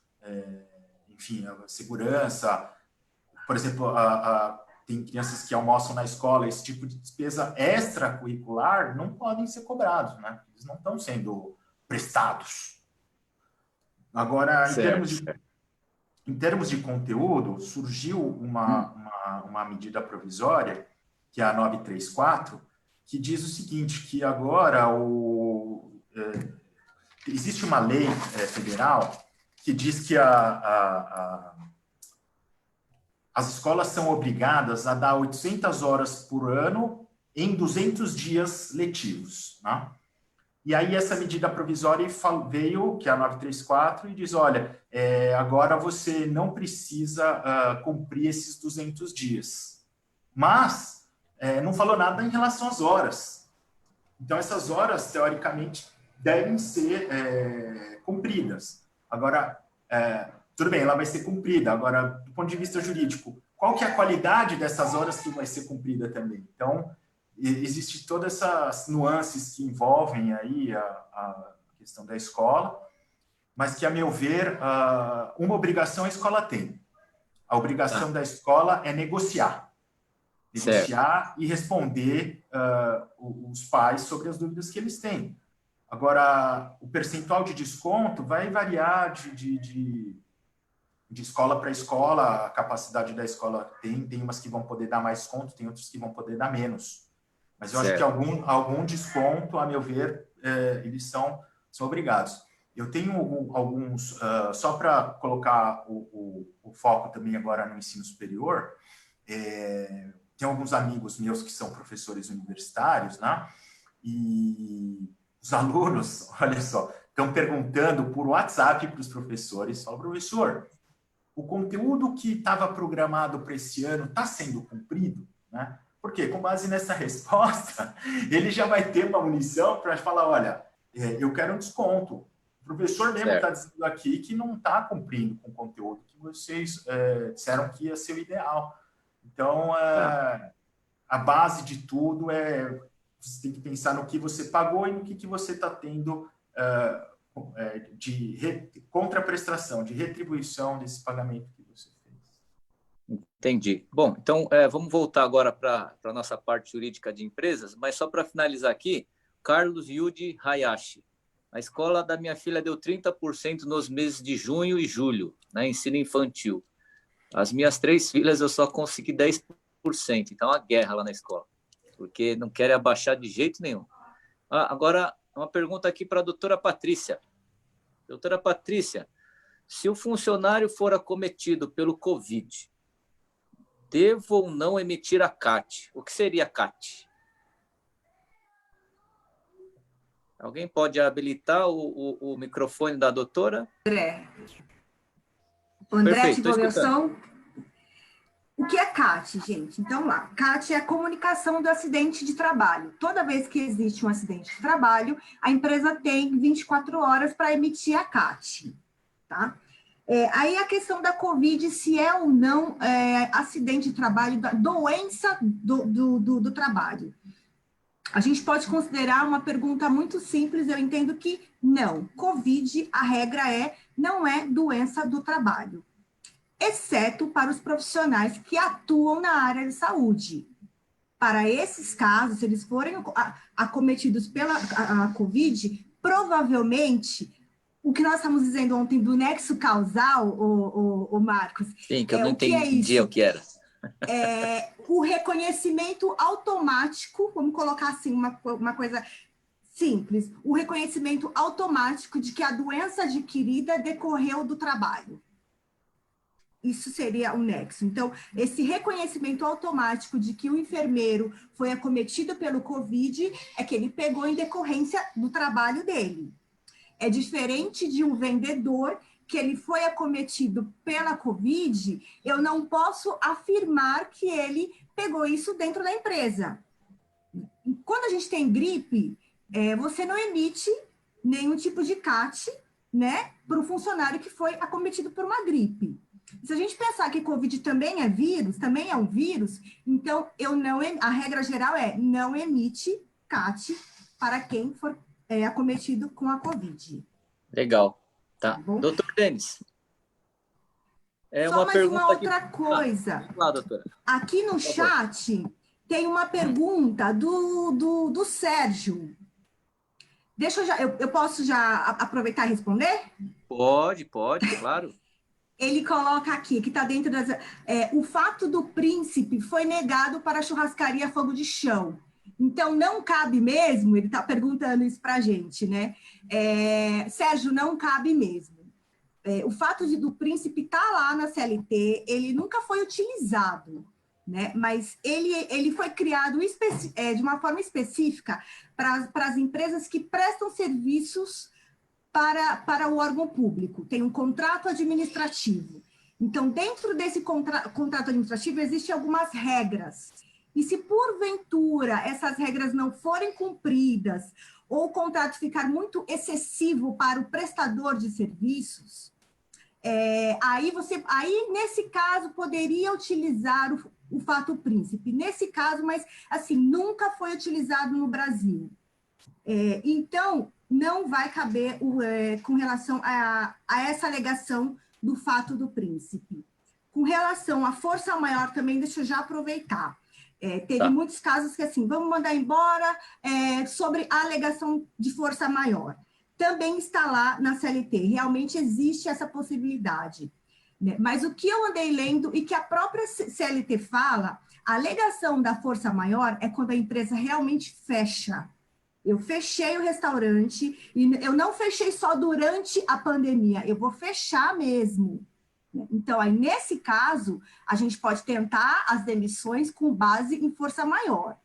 enfim, a segurança. Por exemplo, tem crianças que almoçam na escola, esse tipo de despesa extracurricular não podem ser cobrados, né? Eles não estão sendo prestados. Agora, em termos de conteúdo, surgiu uma medida provisória, que é a 934, que diz o seguinte, que agora existe uma lei federal que diz que as escolas são obrigadas a dar 800 horas por ano em 200 dias letivos, né? E aí essa medida provisória veio, que é a 934, e diz, olha, agora você não precisa cumprir esses 200 dias. Mas não falou nada em relação às horas. Então, essas horas, teoricamente, devem ser cumpridas. Agora, tudo bem, ela vai ser cumprida. Agora, do ponto de vista jurídico, qual que é a qualidade dessas horas que vai ser cumprida também? Então, existe todas essas nuances que envolvem aí a questão da escola, mas que, a meu ver, uma obrigação a escola tem. A obrigação da escola é negociar. Negociar e responder os pais sobre as dúvidas que eles têm. Agora, o percentual de desconto vai variar de escola para escola, a capacidade da escola tem umas que vão poder dar mais desconto, tem outras que vão poder dar menos. Mas eu acho que algum desconto, a meu ver, eles são obrigados. Eu tenho alguns, só para colocar o foco também agora no ensino superior, tem alguns amigos meus que são professores universitários, né? E os alunos, olha só, estão perguntando por WhatsApp para os professores, falam, professor, o conteúdo que estava programado para esse ano está sendo cumprido, né? Porque, com base nessa resposta, ele já vai ter uma munição para falar, olha, eu quero um desconto. O professor mesmo está dizendo aqui que não está cumprindo com o conteúdo que vocês disseram que ia ser o ideal. Então, a base de tudo você tem que pensar no que você pagou e no que você está tendo de contraprestação, de retribuição desse pagamento que você fez. Entendi. Bom, então vamos voltar agora para a nossa parte jurídica de empresas, mas só para finalizar aqui, Carlos Yuji Hayashi. A escola da minha filha deu 30% nos meses de junho e julho, né, ensino infantil. As minhas 3 filhas eu só consegui 10%, então é uma guerra lá na escola, porque não querem abaixar de jeito nenhum. Agora, uma pergunta aqui para a doutora Patrícia. Doutora Patrícia, se o funcionário for acometido pelo Covid, devo ou não emitir a CAT? O que seria a CAT? Alguém pode habilitar o microfone da doutora? André, ativou meu som? O que é CAT, gente? Então, lá, CAT é a comunicação do acidente de trabalho. Toda vez que existe um acidente de trabalho, a empresa tem 24 horas para emitir a CAT, tá? Aí a questão da Covid, se é ou não acidente de trabalho, da doença do trabalho. A gente pode considerar uma pergunta muito simples, eu entendo que não. Covid, a regra não é doença do trabalho, exceto para os profissionais que atuam na área de saúde. Para esses casos, se eles forem acometidos pela Covid, provavelmente, o que nós estamos dizendo ontem do nexo causal, o Marcos... Sim, que eu não entendi o que era. O reconhecimento automático, vamos colocar assim uma coisa simples, o reconhecimento automático de que a doença adquirida decorreu do trabalho. Isso seria o nexo. Então, esse reconhecimento automático de que o enfermeiro foi acometido pelo Covid é que ele pegou em decorrência do trabalho dele. É diferente de um vendedor que ele foi acometido pela Covid, eu não posso afirmar que ele pegou isso dentro da empresa. Quando a gente tem gripe, você não emite nenhum tipo de CAT, né, para o funcionário que foi acometido por uma gripe. Se a gente pensar que Covid também é vírus, também é um vírus, então a regra geral não emite CAT para quem for acometido com a Covid. Legal. Tá. Doutor Denis. É Só uma mais pergunta uma outra coisa. Vamos lá, doutora. Aqui no chat tem uma pergunta do Sérgio. Deixa eu posso já aproveitar e responder? Pode, claro. Ele coloca aqui, que está dentro das... o fato do príncipe foi negado para a churrascaria Fogo de Chão. Então, não cabe mesmo? Ele está perguntando isso para a gente, né? Sérgio, não cabe mesmo. O fato do príncipe estar lá na CLT, ele nunca foi utilizado, né? Mas ele foi criado de uma forma específica para as empresas que prestam serviços para o órgão público, tem um contrato administrativo. Então, dentro desse contrato administrativo, existem algumas regras. E se, porventura, essas regras não forem cumpridas, ou o contrato ficar muito excessivo para o prestador de serviços, aí, nesse caso, poderia utilizar o fato príncipe. Nesse caso, mas, assim, nunca foi utilizado no Brasil. Então, não vai caber com relação a essa alegação do fato do príncipe. Com relação à força maior também, deixa eu já aproveitar. Teve muitos casos que, assim, vamos mandar embora sobre a alegação de força maior. Também está lá na CLT, realmente existe essa possibilidade. Né? Mas o que eu andei lendo e que a própria CLT fala, a alegação da força maior é quando a empresa realmente fecha. Eu fechei o restaurante e eu não fechei só durante a pandemia, eu vou fechar mesmo. Então, aí, nesse caso, a gente pode tentar as demissões com base em força maior.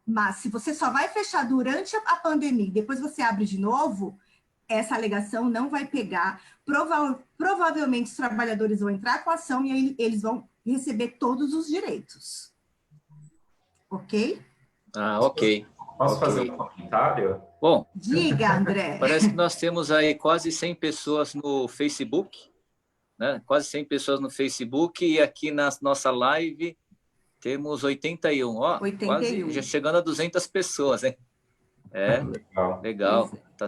Mas se você só vai fechar durante a pandemia e depois você abre de novo, essa alegação não vai pegar. Provavelmente os trabalhadores vão entrar com a ação e aí eles vão receber todos os direitos. Ok? Ok. Posso fazer um comentário? Bom, diga, André. Parece que nós temos aí quase 100 pessoas no Facebook, né? Quase 100 pessoas no Facebook, e aqui na nossa live temos 81. 81. Quase já chegando a 200 pessoas, hein? Legal. Está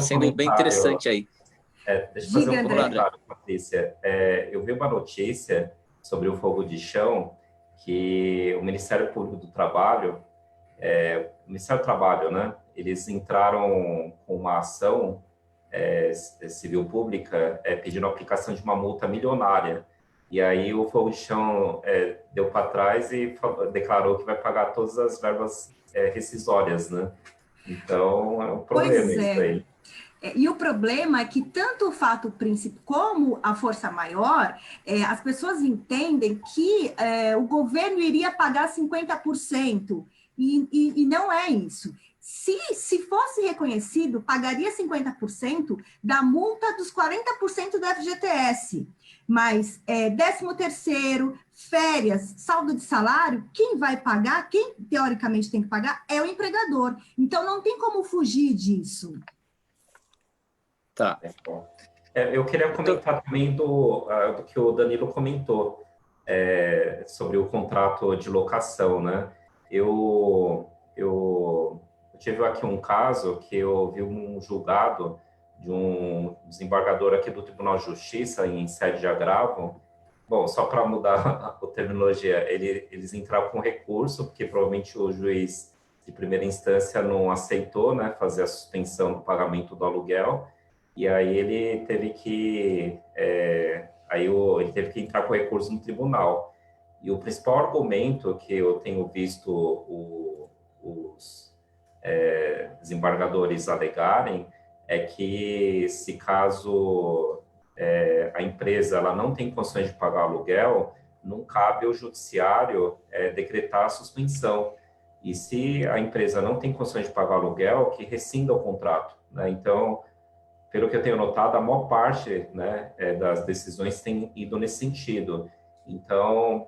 sendo bem interessante aí. Deixa eu fazer um comentário, Patrícia. Eu vi uma notícia sobre o fogo de chão que o Ministério Público do Trabalho, né? Eles entraram com uma ação civil pública pedindo a aplicação de uma multa milionária. E aí o fogo de chão deu para trás e declarou que vai pagar todas as verbas rescisórias, né? Então, é um problema isso aí. E o problema é que tanto o fato príncipe como a força maior, as pessoas entendem que o governo iria pagar 50%, e não é isso. Se fosse reconhecido, pagaria 50% da multa dos 40% do FGTS. Mas 13º, férias, saldo de salário, quem vai pagar, quem teoricamente tem que pagar, é o empregador. Então, não tem como fugir disso. Tá. Eu queria comentar também do que o Danilo comentou sobre o contrato de locação, né? Eu tive aqui um caso que eu vi um julgado de um desembargador aqui do Tribunal de Justiça em sede de agravo. Bom, só para mudar a terminologia, eles entraram com recurso, porque provavelmente o juiz de primeira instância não aceitou, né, fazer a suspensão do pagamento do aluguel, e aí ele teve que ele teve que entrar com recurso no tribunal. E o principal argumento que eu tenho visto os desembargadores alegarem é que se caso a empresa ela não tem condições de pagar aluguel, não cabe ao judiciário decretar a suspensão. E se a empresa não tem condições de pagar aluguel, que rescinda o contrato, né? Então, pelo que eu tenho notado, a maior parte, né, das decisões tem ido nesse sentido. Então,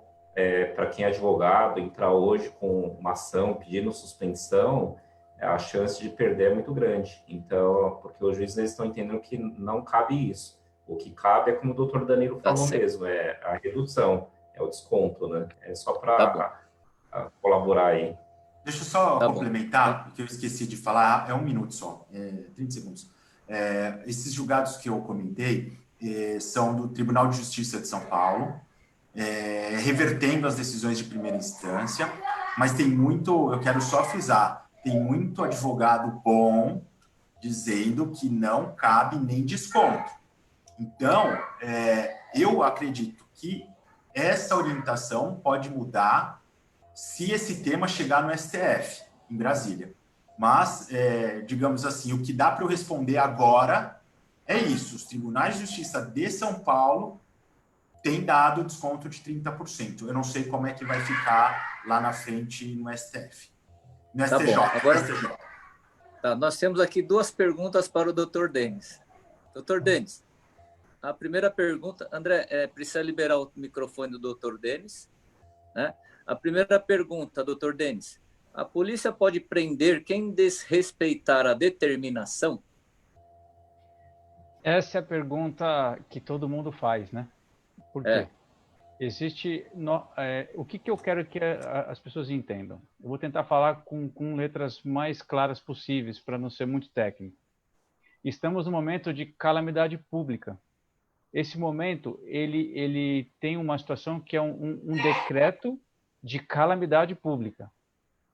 para quem é advogado, entrar hoje com uma ação pedindo suspensão, a chance de perder é muito grande. Então, porque os juízes estão entendendo que não cabe isso. O que cabe é como o doutor Danilo falou mesmo, é a redução, é o desconto, né? É só para colaborar aí. Deixa eu só complementar, porque eu esqueci de falar, 1 minuto só, 30 segundos. Esses julgados que eu comentei, são do Tribunal de Justiça de São Paulo, revertendo as decisões de primeira instância, mas tem muito, eu quero só frisar, tem muito advogado bom dizendo que não cabe nem desconto. Então, eu acredito que essa orientação pode mudar se esse tema chegar no STF, em Brasília. Mas, digamos assim, o que dá para eu responder agora é isso. Os tribunais de justiça de São Paulo têm dado desconto de 30%. Eu não sei como é que vai ficar lá na frente no STF. No Tá STJ. bom. Agora, STJ. tá, nós temos aqui 2 perguntas para o Dr. Denis. Dr. Denis, a primeira pergunta, André, precisa liberar o microfone do Dr. Denis, né? A primeira pergunta, Dr. Denis, a polícia pode prender quem desrespeitar a determinação? Essa é a pergunta que todo mundo faz, né? Por quê? Existe... o que eu quero que as pessoas entendam? Eu vou tentar falar com letras mais claras possíveis, para não ser muito técnico. Estamos no momento de calamidade pública. Esse momento, ele tem uma situação que é um decreto de calamidade pública.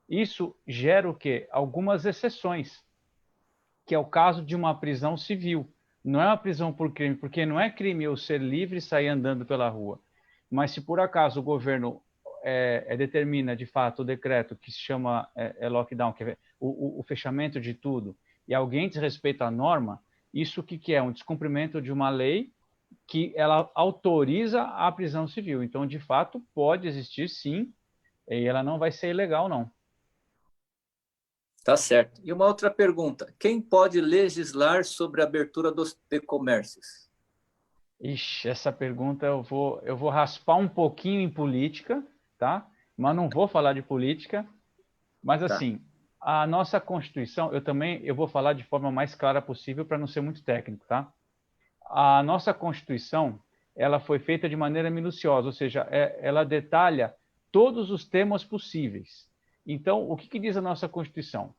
Isso gera o quê? Algumas exceções, que é o caso de uma prisão civil. Não é uma prisão por crime, porque não é crime eu ser livre e sair andando pela rua. Mas se por acaso o governo determina, de fato, o decreto que se chama lockdown, que é o fechamento de tudo, e alguém desrespeita a norma, isso o que é? Um descumprimento de uma lei que ela autoriza a prisão civil. Então, de fato, pode existir, sim, e ela não vai ser ilegal, não. Tá certo. E uma outra pergunta, quem pode legislar sobre a abertura de comércios? Ixi, essa pergunta eu vou raspar um pouquinho em política, tá? Mas não vou falar de política. Mas assim, a nossa Constituição, eu vou falar de forma mais clara possível para não ser muito técnico, tá? A nossa Constituição, ela foi feita de maneira minuciosa, ou seja, ela detalha todos os temas possíveis. Então, o que diz a nossa Constituição?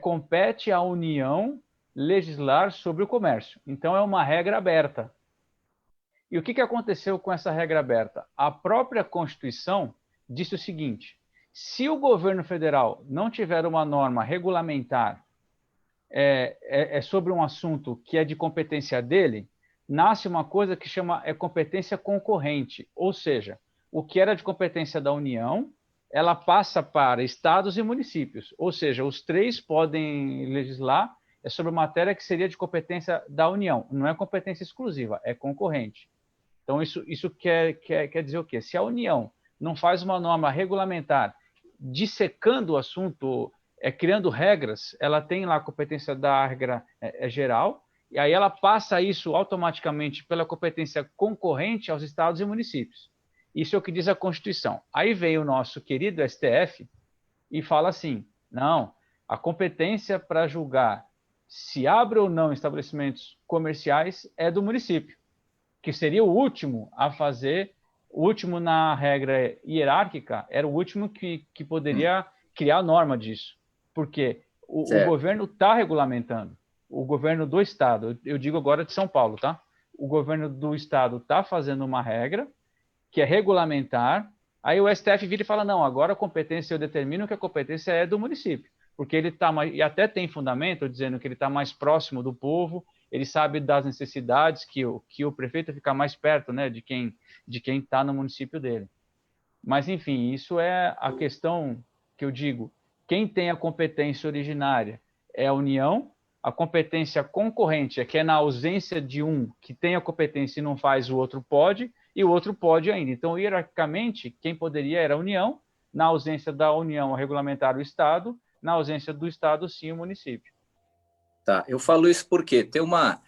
Compete à União legislar sobre o comércio. Então, é uma regra aberta. E o que aconteceu com essa regra aberta? A própria Constituição disse o seguinte: se o governo federal não tiver uma norma regulamentar sobre um assunto que é de competência dele, nasce uma coisa que chama competência concorrente, ou seja, o que era de competência da União, ela passa para estados e municípios, ou seja, os 3 podem legislar sobre matéria que seria de competência da União, não é competência exclusiva, é concorrente. Então, isso quer dizer o quê? Se a União não faz uma norma regulamentar dissecando o assunto, criando regras, ela tem lá a competência da regra geral, e aí ela passa isso automaticamente pela competência concorrente aos estados e municípios. Isso é o que diz a Constituição. Aí vem o nosso querido STF e fala assim, não, a competência para julgar se abre ou não estabelecimentos comerciais é do município, que seria o último a fazer, o último na regra hierárquica, era o último que poderia criar a norma disso. Porque o governo está regulamentando. O governo do Estado, eu digo agora de São Paulo, tá? O governo do Estado está fazendo uma regra que é regulamentar, aí o STF vira e fala, não, agora a competência, eu determino que a competência é do município, porque ele está, e até tem fundamento dizendo que ele está mais próximo do povo, ele sabe das necessidades, que o prefeito fica mais perto, né, de quem está no município dele. Mas, enfim, isso é a questão que eu digo. Quem tem a competência originária é a União, a competência concorrente é que é na ausência de um que tem a competência e não faz, o outro pode, e o outro pode ainda. Então, hierarquicamente, quem poderia era a União, na ausência da União, regulamentar o Estado, na ausência do Estado, sim, o município. Tá, eu falo isso porque tem uma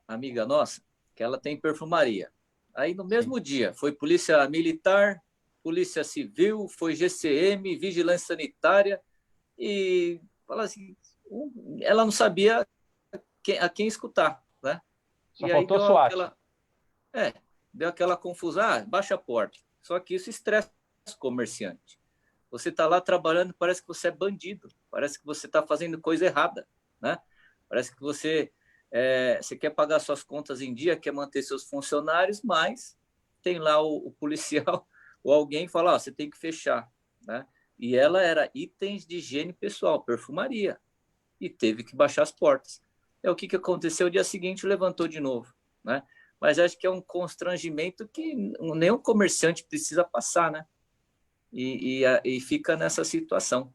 amiga nossa que ela tem perfumaria. Aí, no mesmo dia, foi polícia militar, polícia civil, foi GCM, vigilância sanitária, e fala assim, ela não sabia a quem escutar, né? Só e aí faltou SWAT. Deu aquela confusão, baixa a porta. Só que isso estressa o comerciante. Você está lá trabalhando, parece que você é bandido, parece que você está fazendo coisa errada, né? Parece que você você quer pagar suas contas em dia, quer manter seus funcionários, mas tem lá o policial ou alguém que fala, você tem que fechar, né? E ela era itens de higiene pessoal, perfumaria, e teve que baixar as portas. O que aconteceu? O dia seguinte levantou de novo, né? Mas acho que é um constrangimento que nenhum comerciante precisa passar, né? E fica nessa situação.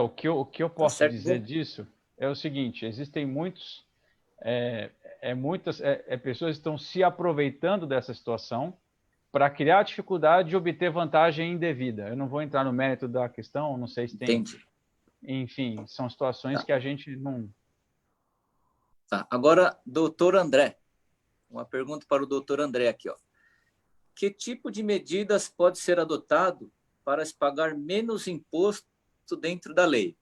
O que eu posso certo? dizer disso é o seguinte: existem muitas pessoas que estão se aproveitando dessa situação para criar dificuldade de obter vantagem indevida. Eu não vou entrar no mérito da questão, não sei se tem... Entendi. Enfim, são situações que a gente não... Tá. Agora, doutor André. Uma pergunta para o doutor André aqui, ó. Que tipo de medidas pode ser adotado para se pagar menos imposto dentro da lei?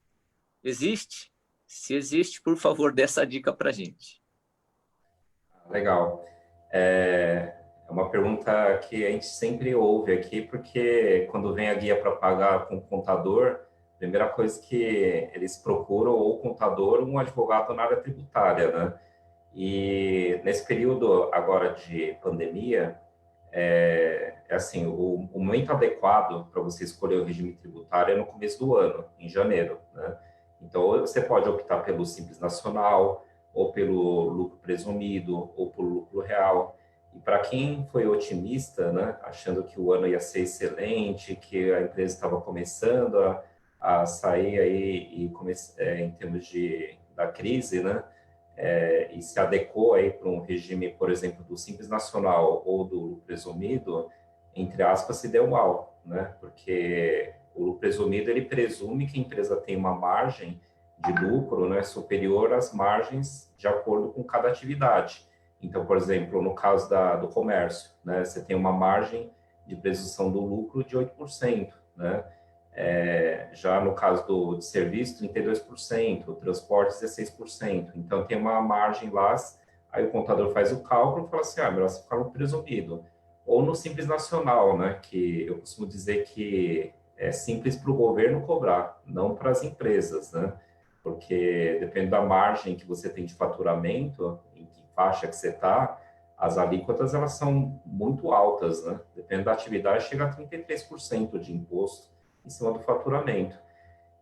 Existe? Se existe, por favor, dê essa dica para a gente. Legal. É uma pergunta que a gente sempre ouve aqui, porque quando vem a guia para pagar com o contador, a primeira coisa que eles procuram ou o contador ou um advogado na área tributária, né? E nesse período agora de pandemia, assim, o momento adequado para você escolher o regime tributário é no começo do ano, em janeiro, né? Então, você pode optar pelo Simples Nacional, ou pelo lucro presumido, ou pelo lucro real. E para quem foi otimista, né, achando que o ano ia ser excelente, que a empresa estava começando a sair aí em termos da crise, né, e se adequou aí para um regime, por exemplo, do Simples Nacional ou do lucro presumido, entre aspas, se deu mal, né, porque o lucro presumido, ele presume que a empresa tem uma margem de lucro, né, superior às margens de acordo com cada atividade. Então, por exemplo, no caso do comércio, né, você tem uma margem de presunção do lucro de 8%, né? Já no caso do serviço, 32%, transporte, 16%. Então, tem uma margem lá, aí o contador faz o cálculo e fala assim, melhor você ficar no presumido. Ou no Simples Nacional, né, que eu costumo dizer que é simples para o governo cobrar, não para as empresas, né? Porque depende da margem que você tem de faturamento, em que faixa que você está, as alíquotas elas são muito altas, né? Depende da atividade, chega a 33% de imposto em cima do faturamento.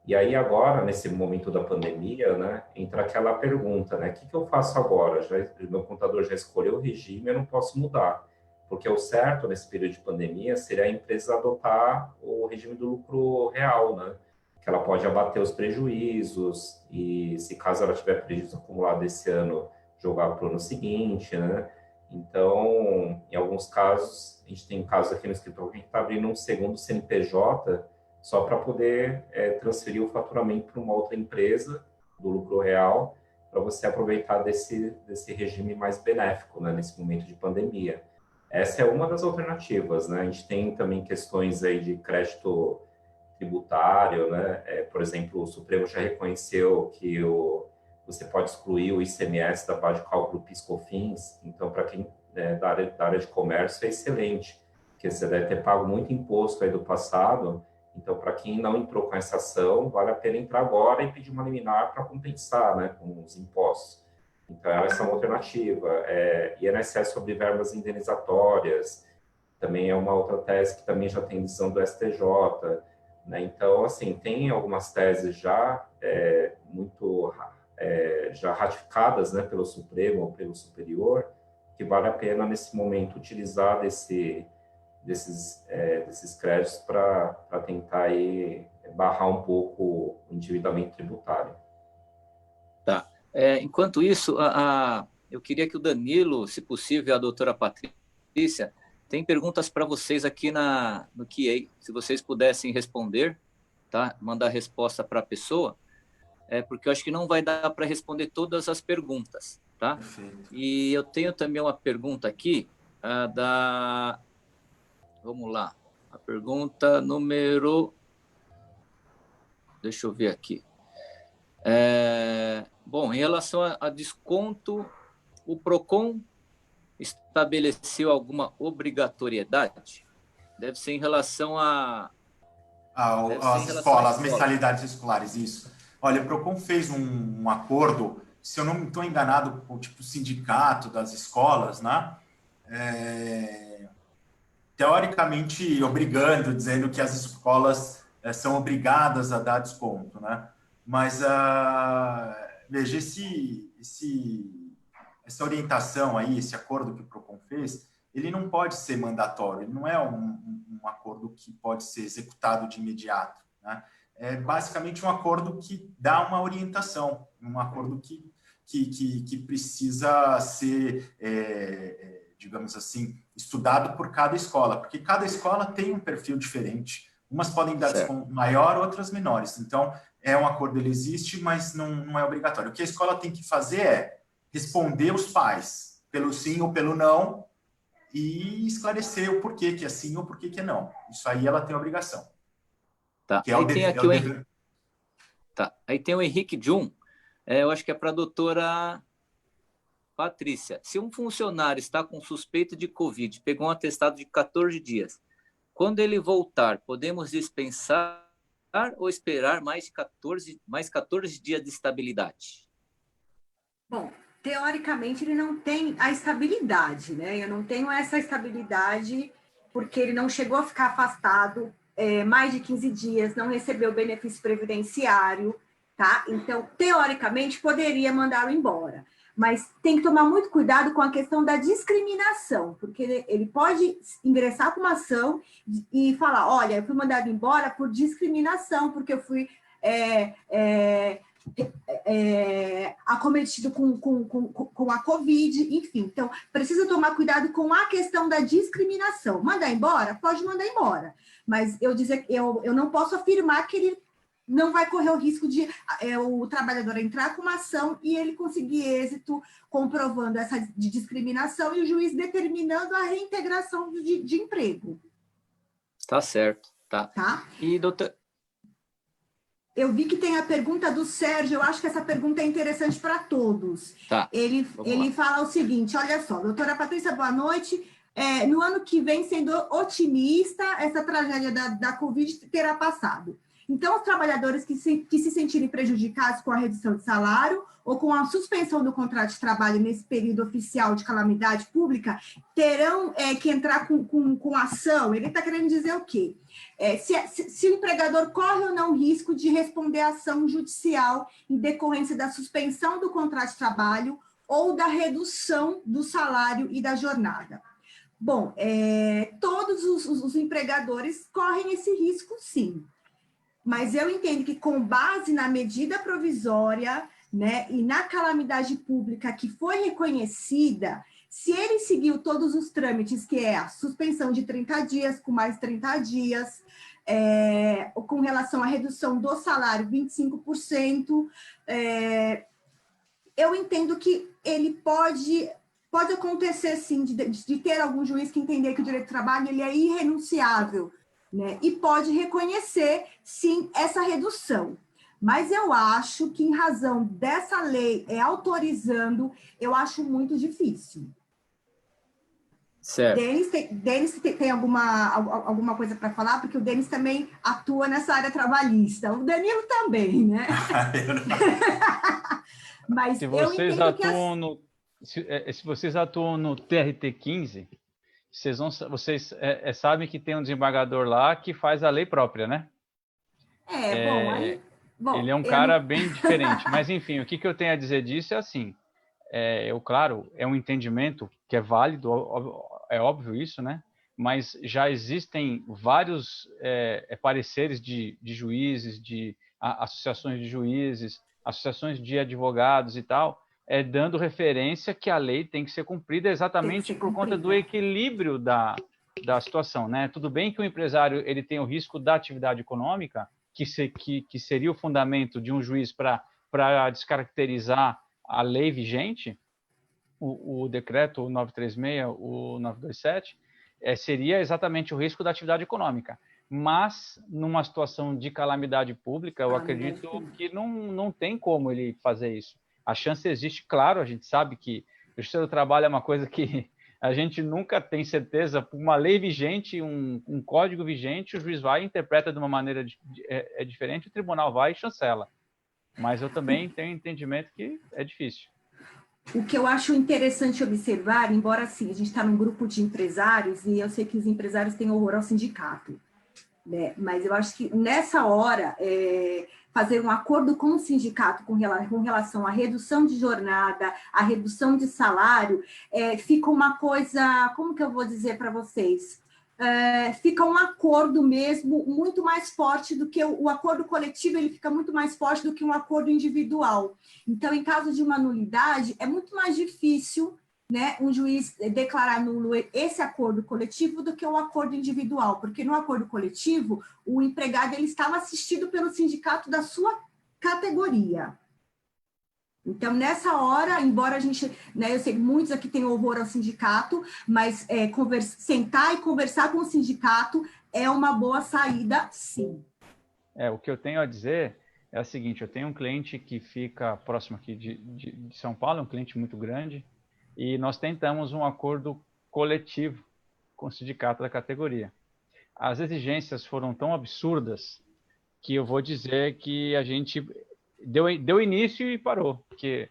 E aí agora, nesse momento da pandemia, né, entra aquela pergunta, né? O que eu faço agora? Meu contador já escolheu o regime, eu não posso mudar. Porque o certo nesse período de pandemia seria a empresa adotar o regime do lucro real, né? Que ela pode abater os prejuízos e, se caso ela tiver prejuízo acumulado esse ano, jogar para o ano seguinte, né? Então, em alguns casos, a gente tem casos aqui no escritório que a gente está abrindo um segundo CNPJ só para poder transferir o faturamento para uma outra empresa do lucro real, para você aproveitar desse regime mais benéfico, né, nesse momento de pandemia. Essa é uma das alternativas, né? A gente tem também questões aí de crédito tributário, né? Por exemplo, o Supremo já reconheceu que você pode excluir o ICMS da base de cálculo PIS/COFINS. Então, para quem da área de comércio, é excelente, porque você deve ter pago muito imposto aí do passado. Então, para quem não entrou com essa ação, vale a pena entrar agora e pedir uma liminar para compensar, né, com os impostos. Então, essa é uma alternativa. INSS sobre verbas indenizatórias também é uma outra tese que também já tem decisão do STJ. Né? Então, assim, tem algumas teses já já ratificadas, né, pelo Supremo ou pelo Superior, que vale a pena, nesse momento, utilizar desses créditos para tentar aí barrar um pouco o endividamento tributário. Tá. Enquanto isso, eu queria que o Danilo, se possível, a doutora Patrícia, tem perguntas para vocês aqui no QA. Se vocês pudessem responder, tá? Mandar resposta para a pessoa, porque eu acho que não vai dar para responder todas as perguntas, tá? Perfeito. E eu tenho também uma pergunta aqui, vamos lá, a pergunta número... Deixa eu ver aqui. Bom, em relação a desconto, o PROCON estabeleceu alguma obrigatoriedade? Deve ser em relação As escolas, as mensalidades escolares, isso. Olha, o PROCON fez um acordo se eu não estou enganado, o tipo sindicato das escolas, né? Teoricamente obrigando, dizendo que as escolas são obrigadas a dar desconto, né? Mas veja, essa orientação aí, esse acordo que o Procon fez, ele não pode ser mandatório, ele não é um acordo que pode ser executado de imediato, né? É basicamente um acordo que dá uma orientação, um acordo que precisa ser, digamos assim, estudado por cada escola, porque cada escola tem um perfil diferente. Umas podem dar desconto maior, outras menores. Então, é um acordo, ele existe, mas não é obrigatório. O que a escola tem que fazer é responder os pais pelo sim ou pelo não e esclarecer o porquê que é sim ou porquê que é não. Isso aí ela tem a obrigação. Tá. Que é aí o tem dever, aqui Tá. Aí tem o Henrique Jun, eu acho que é para a doutora Patrícia. Se um funcionário está com suspeita de Covid, pegou um atestado de 14 dias, quando ele voltar, podemos dispensar ou esperar mais 14 dias de estabilidade? Bom, teoricamente ele não tem a estabilidade, né? Eu não tenho essa estabilidade porque ele não chegou a ficar afastado mais de 15 dias, não recebeu benefício previdenciário, tá? Então, teoricamente, poderia mandá-lo embora. Mas tem que tomar muito cuidado com a questão da discriminação, porque ele pode ingressar com uma ação e falar, olha, eu fui mandado embora por discriminação, porque eu fui acometido com a Covid, enfim. Então, precisa tomar cuidado com a questão da discriminação. Mandar embora? Pode mandar embora. Mas eu não posso afirmar que ele não vai correr o risco de o trabalhador entrar com uma ação e ele conseguir êxito comprovando essa de discriminação e o juiz determinando a reintegração de emprego. Tá certo. Tá? E, doutor... Eu vi que tem a pergunta do Sérgio, eu acho que essa pergunta é interessante para todos. Tá, ele fala o seguinte, olha só, doutora Patrícia, boa noite. No ano que vem, sendo otimista, essa tragédia da Covid terá passado. Então, os trabalhadores que se sentirem prejudicados com a redução de salário ou com a suspensão do contrato de trabalho nesse período oficial de calamidade pública terão que entrar com ação. Ele está querendo dizer o quê? Se o empregador corre ou não risco de responder à ação judicial em decorrência da suspensão do contrato de trabalho ou da redução do salário e da jornada. Bom, todos os empregadores correm esse risco, sim. Mas eu entendo que, com base na medida provisória, né, e na calamidade pública que foi reconhecida, se ele seguiu todos os trâmites, que é a suspensão de 30 dias, com mais 30 dias, com relação à redução do salário, 25%, eu entendo que ele pode acontecer, sim, de ter algum juiz que entender que o direito do trabalho ele é irrenunciável, né? E pode reconhecer, sim, essa redução. Mas eu acho que, em razão dessa lei autorizando, eu acho muito difícil. Certo. Denis tem alguma coisa para falar? Porque o Denis também atua nessa área trabalhista. O Danilo também, né? Mas se vocês se vocês atuam no TRT 15... Vocês sabem que tem um desembargador lá que faz a lei própria, né? Bom, ele é um cara bem diferente. Mas, enfim, o que eu tenho a dizer disso é assim, claro, é um entendimento que é válido, é óbvio isso, né? Mas já existem vários pareceres de juízes, de associações de juízes, associações de advogados e tal, dando referência que a lei tem que ser cumprida exatamente por conta do equilíbrio da situação, né? Tudo bem que o empresário ele tem o risco da atividade econômica, que seria o fundamento de um juiz para descaracterizar a lei vigente, o decreto 936, o 927, seria exatamente o risco da atividade econômica. Mas, numa situação de calamidade pública, eu acredito que não tem como ele fazer isso. A chance existe, claro, a gente sabe que o Justiça do Trabalho é uma coisa que a gente nunca tem certeza, por uma lei vigente, um código vigente, o juiz vai e interpreta de uma maneira diferente, o tribunal vai e chancela. Mas eu também tenho entendimento que é difícil. O que eu acho interessante observar, embora assim, a gente está num grupo de empresários, e eu sei que os empresários têm horror ao sindicato, né? Mas eu acho que nessa hora, fazer um acordo com o sindicato com relação à redução de jornada, à redução de salário, fica uma coisa, como que eu vou dizer para vocês? Fica um acordo mesmo muito mais forte do que o acordo coletivo, ele fica muito mais forte do que um acordo individual. Então, em caso de uma nulidade, é muito mais difícil, né, um juiz declarar nulo esse acordo coletivo do que o acordo individual, porque no acordo coletivo, o empregado ele estava assistido pelo sindicato da sua categoria. Então, nessa hora, embora a gente, né, eu sei que muitos aqui têm horror ao sindicato, mas sentar e conversar com o sindicato é uma boa saída, sim. O que eu tenho a dizer é o seguinte, eu tenho um cliente que fica próximo aqui de São Paulo, um cliente muito grande, e nós tentamos um acordo coletivo com o sindicato da categoria. As exigências foram tão absurdas que eu vou dizer que a gente deu início e parou, porque,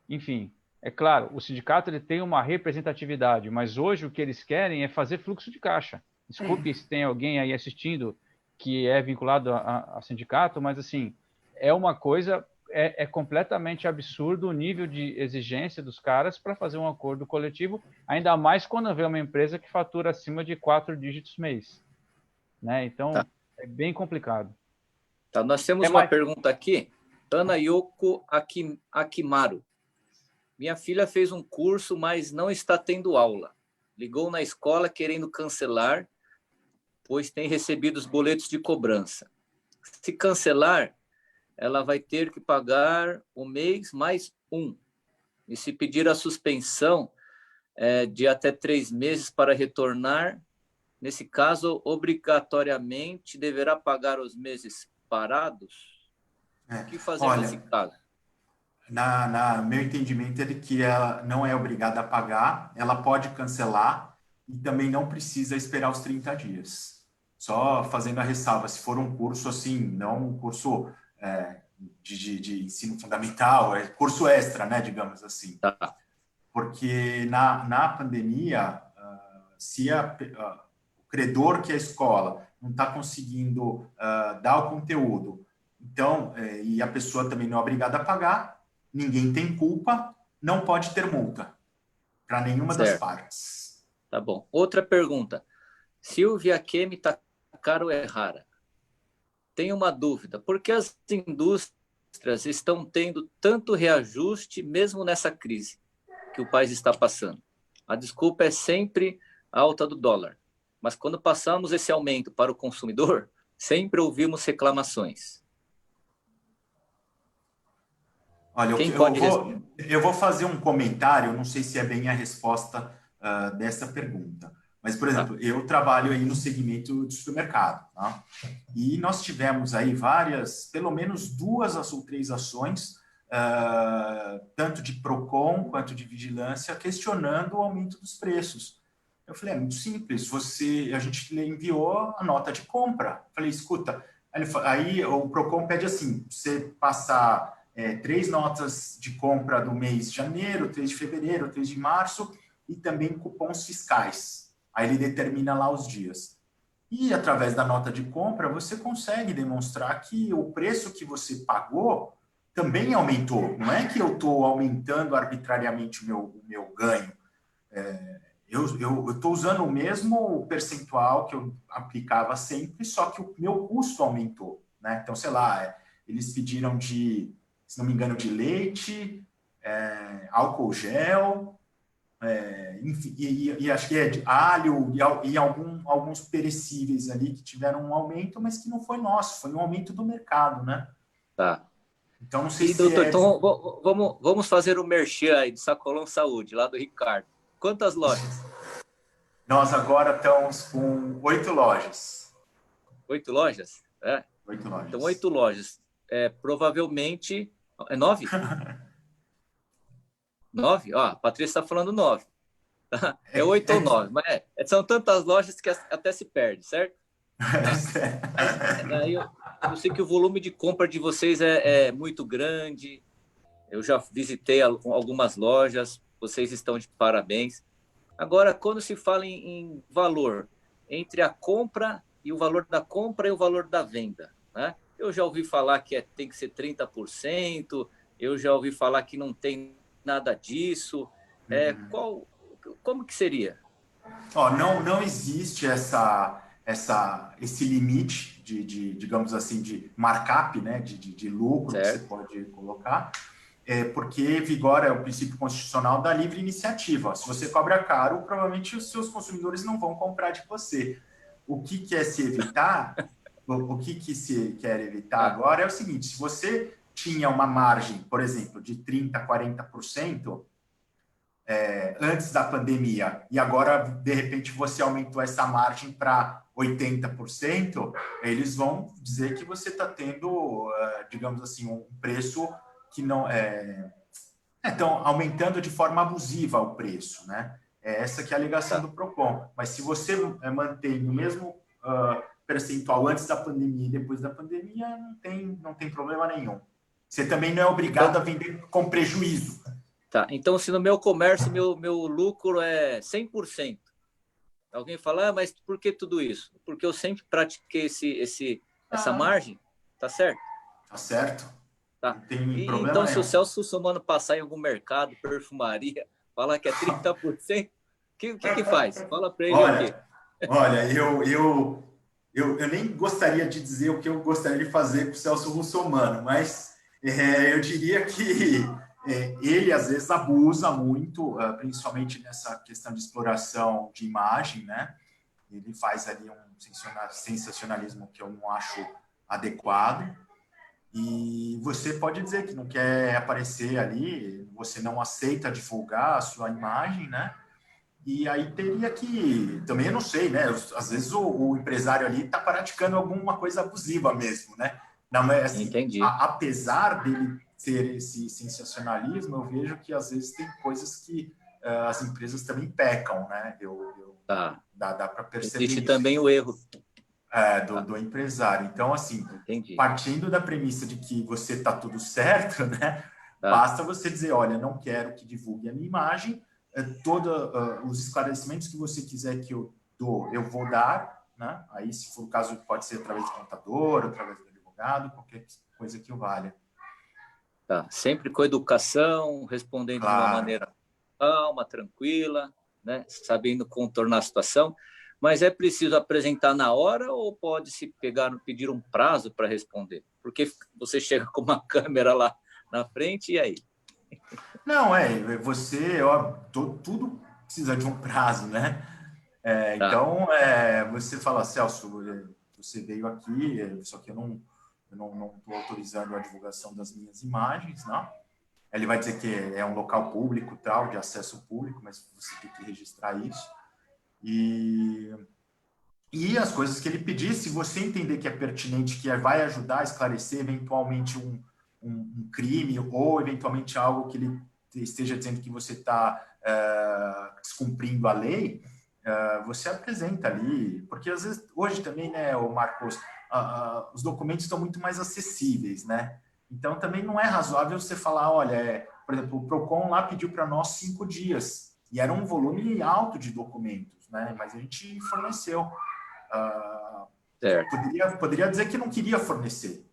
enfim, é claro, o sindicato ele tem uma representatividade, mas hoje o que eles querem é fazer fluxo de caixa. Desculpe se tem alguém aí assistindo que é vinculado a sindicato, mas assim, é uma coisa, é completamente absurdo o nível de exigência dos caras para fazer um acordo coletivo, ainda mais quando vê uma empresa que fatura acima de 4 dígitos mês. Né? Então, é bem complicado. Tá, nós temos uma pergunta aqui. Ana Yoko Akimaru. Minha filha fez um curso, mas não está tendo aula. Ligou na escola querendo cancelar, pois tem recebido os boletos de cobrança. Se cancelar, ela vai ter que pagar o mês mais um. E se pedir a suspensão de até 3 meses para retornar, nesse caso, obrigatoriamente deverá pagar os meses parados? O que fazer nesse caso? No meu entendimento, que ela não é obrigada a pagar, ela pode cancelar e também não precisa esperar os 30 dias. Só fazendo a ressalva, se for um curso assim, não um curso de ensino fundamental, é curso extra, né, digamos assim. Tá. Porque na pandemia, se o credor, que é a escola, não está conseguindo dar o conteúdo, então, e a pessoa também não é obrigada a pagar, ninguém tem culpa, não pode ter multa para nenhuma das partes. Tá bom. Outra pergunta. Silvia Kemi Takaro Errara. Tenho uma dúvida. Por que as indústrias estão tendo tanto reajuste mesmo nessa crise que o país está passando? A desculpa é sempre a alta do dólar. Mas quando passamos esse aumento para o consumidor, sempre ouvimos reclamações. Olha, eu vou fazer um comentário, não sei se é bem a resposta dessa pergunta. Mas, por exemplo, eu trabalho aí no segmento de supermercado, tá? E nós tivemos aí pelo menos 2 ou 3 ações, tanto de PROCON quanto de vigilância, questionando o aumento dos preços. Eu falei, é muito simples, a gente enviou a nota de compra. Falei, escuta, aí o PROCON pede assim, você passar 3 notas de compra do mês de janeiro, 3 de fevereiro, 3 de março, e também cupons fiscais. Aí ele determina lá os dias. E, através da nota de compra, você consegue demonstrar que o preço que você pagou também aumentou. Não é que eu estou aumentando arbitrariamente o meu ganho. Eu estou usando o mesmo percentual que eu aplicava sempre, só que o meu custo aumentou. Né? Então, sei lá, eles pediram se não me engano, de leite, álcool gel, enfim, e acho que é de alho e alguns perecíveis ali que tiveram um aumento, mas que não foi nosso, foi um aumento do mercado, né? Tá. Então, não sei se doutor, então vamos fazer o merchan aí do Sacolão Saúde, lá do Ricardo. Quantas lojas? Nós agora estamos com 8 lojas. 8 lojas? 8 lojas. Então, 8 lojas. Provavelmente... É 9? 9? Ó, a Patrícia está falando 9. É 8 ou 9. Mas são tantas lojas que até se perde, certo? Eu sei que o volume de compra de vocês é muito grande. Eu já visitei algumas lojas, vocês estão de parabéns. Agora, quando se fala em valor, entre a compra e o valor da compra e o valor da venda, né? Eu já ouvi falar que tem que ser 30%, eu já ouvi falar que não tem nada disso. Como que seria? Ó, não existe esse limite digamos assim, de markup, né, de lucro que você Certo. pode colocar, porque vigora o princípio constitucional da livre iniciativa. Se você cobra caro, provavelmente os seus consumidores não vão comprar de você. O que quer se evitar, o que se quer evitar agora é o seguinte: se você tinha uma margem, por exemplo, de 30%, 40%, antes da pandemia, e agora, de repente, você aumentou essa margem para 80%, eles vão dizer que você está tendo, digamos assim, um preço que não é... Estão aumentando de forma abusiva o preço, né? É essa que é a alegação do Procon. Mas se você mantém o mesmo percentual antes da pandemia e depois da pandemia, não tem problema nenhum. Você também não é obrigado a vender com prejuízo. Tá, então se no meu comércio meu lucro é 100%, alguém fala, mas por que tudo isso? Porque eu sempre pratiquei essa margem, tá certo? Tá certo. Tá. Não tem problema então, nenhum. se o Celso Russomano passar em algum mercado, perfumaria, falar que é 30%, o que faz? Fala para ele o quê? Olha, eu nem gostaria de dizer o que eu gostaria de fazer com o Celso Russomano, mas eu diria que ele, às vezes, abusa muito, principalmente nessa questão de exploração de imagem, né? Ele faz ali um sensacionalismo que eu não acho adequado. E você pode dizer que não quer aparecer ali, você não aceita divulgar a sua imagem, né? E aí teria que... Também eu não sei, né? Às vezes o empresário ali está praticando alguma coisa abusiva mesmo, né? Não, assim, entendi. Apesar dele ter esse sensacionalismo, eu vejo que às vezes tem coisas que as empresas também pecam, né? Tá. Dá para perceber existe isso. Também o erro do empresário. Então, assim, entendi. Partindo da premissa de que você está tudo certo, né? Tá. Basta você dizer, olha, não quero que divulgue a minha imagem, todos os esclarecimentos que você quiser que eu dou, eu vou dar, né? Aí, se for o caso, pode ser através do contador, através do advogado, qualquer coisa que o valha. Tá. Sempre com educação, respondendo de uma maneira calma, tranquila, né? Sabendo contornar a situação. Mas é preciso apresentar na hora ou pode-se pedir um prazo para responder? Porque você chega com uma câmera lá na frente e aí? Não, tudo precisa de um prazo, né? Então, você fala, Celso, você veio aqui, só que eu não estou autorizando a divulgação das minhas imagens, não? Ele vai dizer que é um local público, tal, de acesso público, mas você tem que registrar isso. E as coisas que ele pedir, se você entender que é pertinente, que vai ajudar a esclarecer eventualmente um crime ou eventualmente algo que ele esteja dizendo que você está descumprindo a lei, você apresenta ali, porque às vezes, hoje também, né, o Marcos, os documentos estão muito mais acessíveis, né? Então também não é razoável você falar, olha, por exemplo, o Procon lá pediu para nós 5 dias, e era um volume alto de documentos, né? Mas a gente forneceu. Poderia dizer que não queria fornecer,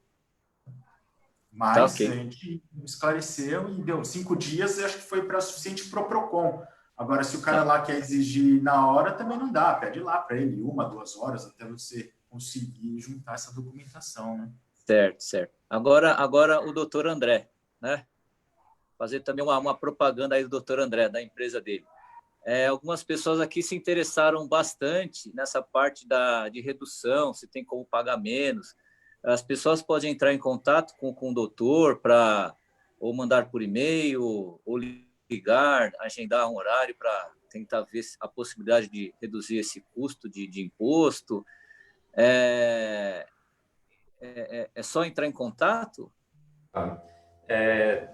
mas a gente esclareceu e deu 5 dias, eu acho que foi para suficiente para o Procon. Agora, se o cara lá quer exigir na hora, também não dá, pede lá para ele 1, 2 horas até você conseguir juntar essa documentação, né? Certo. Agora o doutor André, né? Fazer também uma propaganda aí do doutor André, da empresa dele. Algumas pessoas aqui se interessaram bastante nessa parte de redução, se tem como pagar menos. As pessoas podem entrar em contato com o doutor ou mandar por e-mail, ou ligar, agendar um horário para tentar ver a possibilidade de reduzir esse custo de imposto. É só entrar em contato?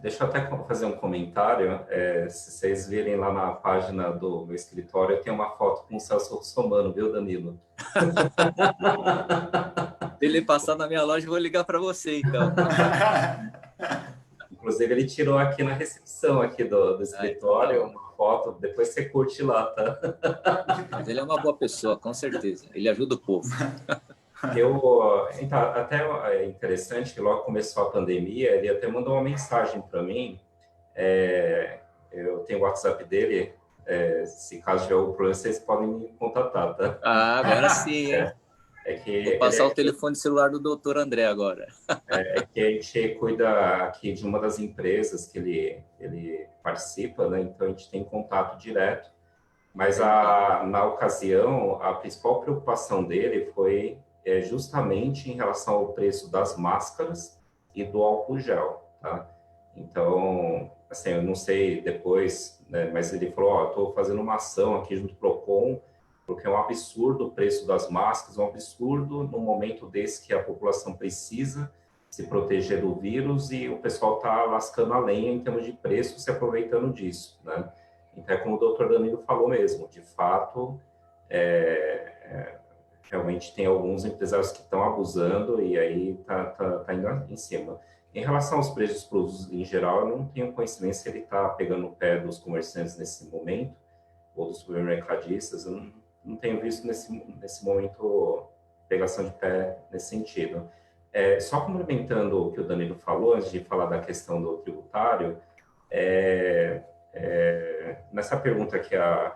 Deixa eu até fazer um comentário. Se vocês virem lá na página do meu escritório, tem uma foto com o Celso Russomano, viu, Danilo? Se ele passar na minha loja, eu vou ligar para você, então. Inclusive, ele tirou aqui na recepção aqui do escritório uma foto, depois você curte lá, tá? Mas ele é uma boa pessoa, com certeza. Ele ajuda o povo. Então, até é interessante que logo começou a pandemia, ele até mandou uma mensagem para mim. Eu tenho o WhatsApp dele. Se caso tiver algum problema, vocês podem me contatar, tá? Agora sim, hein? Vou passar o telefone celular do doutor André agora. Que a gente cuida aqui de uma das empresas que ele participa, né? Então a gente tem contato direto. Mas na ocasião, a principal preocupação dele foi justamente em relação ao preço das máscaras e do álcool gel, tá? Então, assim, eu não sei depois, né? Mas ele falou, estou fazendo uma ação aqui junto com o Procon, porque é um absurdo o preço das máscaras, um absurdo no momento desse que a população precisa se proteger do vírus e o pessoal está lascando a lenha em termos de preço, se aproveitando disso, né? Então, é como o doutor Danilo falou mesmo, de fato, realmente tem alguns empresários que estão abusando e aí tá indo em cima. Em relação aos preços dos produtos em geral, eu não tenho conhecimento se ele está pegando o pé dos comerciantes nesse momento, ou dos supermercadistas, eu não tenho visto nesse momento pegação de pé nesse sentido. Só complementando o que o Danilo falou, antes de falar da questão do tributário, nessa pergunta que a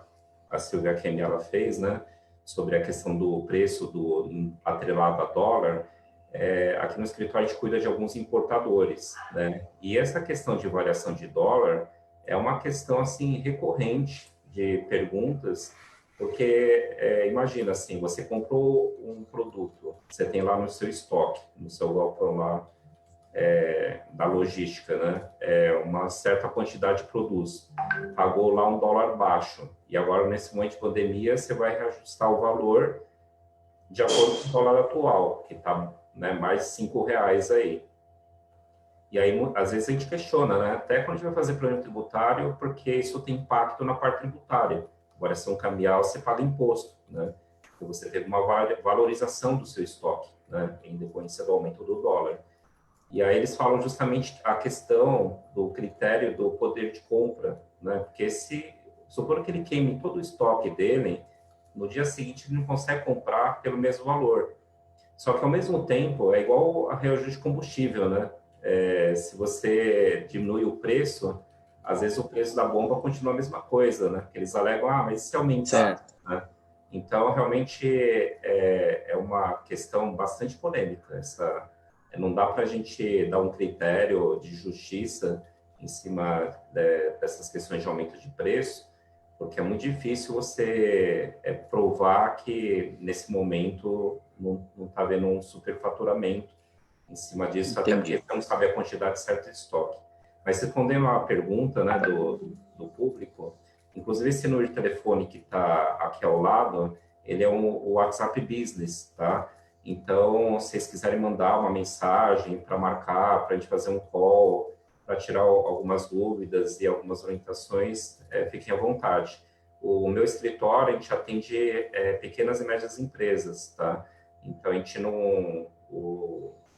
Silvia Kemi ela fez, né, sobre a questão do preço atrelado a dólar, aqui no escritório a gente cuida de alguns importadores, né, e essa questão de variação de dólar é uma questão assim recorrente de perguntas, porque imagina assim, você comprou um produto, você tem lá no seu estoque, no seu galpão lá da logística, né? Uma certa quantidade produz, pagou lá um dólar baixo, e agora nesse momento de pandemia você vai reajustar o valor de acordo com o dólar atual, que está, né, mais R$ 5 aí. E aí, às vezes, a gente questiona, né? Até quando a gente vai fazer plano tributário, porque isso tem impacto na parte tributária. Variação cambial, você paga imposto, né? Porque você teve uma valorização do seu estoque, né? Em decorrência do aumento do dólar. E aí eles falam justamente a questão do critério do poder de compra, né? Porque supondo que ele queime todo o estoque dele, no dia seguinte ele não consegue comprar pelo mesmo valor. Só que, ao mesmo tempo, é igual a reajuste de combustível, né? Se você diminui o preço, às vezes o preço da bomba continua a mesma coisa, né? Eles alegam, mas se aumentar, né? Então, realmente, é uma questão bastante polêmica. Não dá para a gente dar um critério de justiça em cima dessas questões de aumento de preço, porque é muito difícil você provar que, nesse momento, não está havendo um superfaturamento em cima disso, até porque você não sabe a quantidade certa de estoque. Mas respondendo à pergunta, né, do público, inclusive esse número de telefone que está aqui ao lado, ele é o WhatsApp Business, tá? Então, se vocês quiserem mandar uma mensagem para marcar, para a gente fazer um call, para tirar algumas dúvidas e algumas orientações, fiquem à vontade. O meu escritório, a gente atende pequenas e médias empresas, tá? Então, a gente não...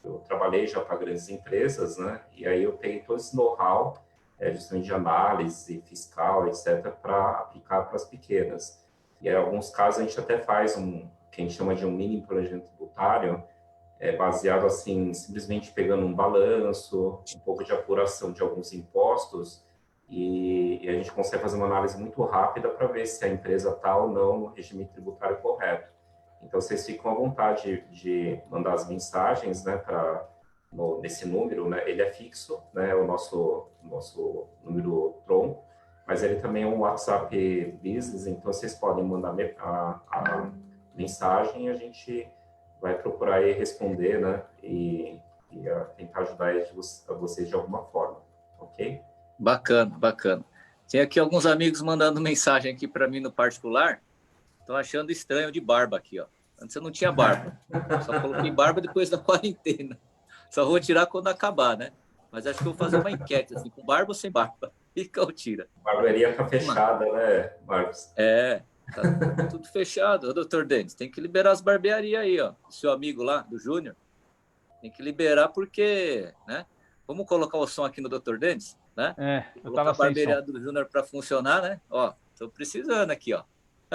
Eu trabalhei já para grandes empresas, né? E aí eu peguei todo esse know-how, justamente de análise fiscal, etc., para aplicar para as pequenas. E em alguns casos a gente até faz que a gente chama de um mini planejamento tributário, baseado assim, simplesmente pegando um balanço, um pouco de apuração de alguns impostos, e a gente consegue fazer uma análise muito rápida para ver se a empresa está ou não no regime tributário correto. Então, vocês ficam à vontade de mandar as mensagens, né, nesse número, né? Ele é fixo, né, o nosso número tronco, mas ele também é um WhatsApp Business, então vocês podem mandar a mensagem e a gente vai procurar responder, né, e tentar ajudar vocês de alguma forma, ok? Bacana, bacana. Tem aqui alguns amigos mandando mensagem aqui para mim no particular. Estão achando estranho de barba aqui, ó. Antes eu não tinha barba. Só coloquei barba depois da quarentena. Só vou tirar quando acabar, né? Mas acho que eu vou fazer uma enquete, assim, com barba ou sem barba? Fica ou tira? A barbearia tá fechada, né, Marcos? Tá tudo fechado. Ô, doutor Denis, tem que liberar as barbearias aí, ó. O seu amigo lá, do Júnior. Tem que liberar porque, né? Vamos colocar o som aqui no doutor Denis, né? Eu Colocar tava a sem som. barbearia do Júnior para funcionar, né? Ó, tô precisando aqui, ó.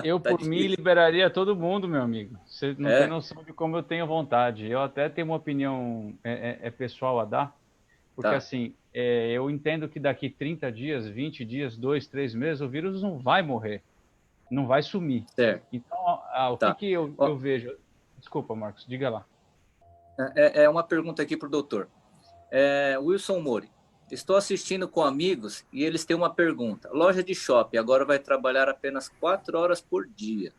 Eu, Tá por mim, difícil. liberaria todo mundo, meu amigo. Você não tem É, noção de como eu tenho vontade. Eu até tenho uma opinião pessoal a dar, porque tá, assim, eu entendo que daqui 30 dias, 20 dias, 2, 3 meses, o vírus não vai morrer, não vai sumir. certo, Então, o que tá. que eu Ó, vejo? Desculpa, Marcos, diga lá. é uma pergunta aqui para o doutor. Wilson Mori, estou assistindo com amigos e eles têm uma pergunta. Loja de shopping agora vai trabalhar apenas 4 horas por dia.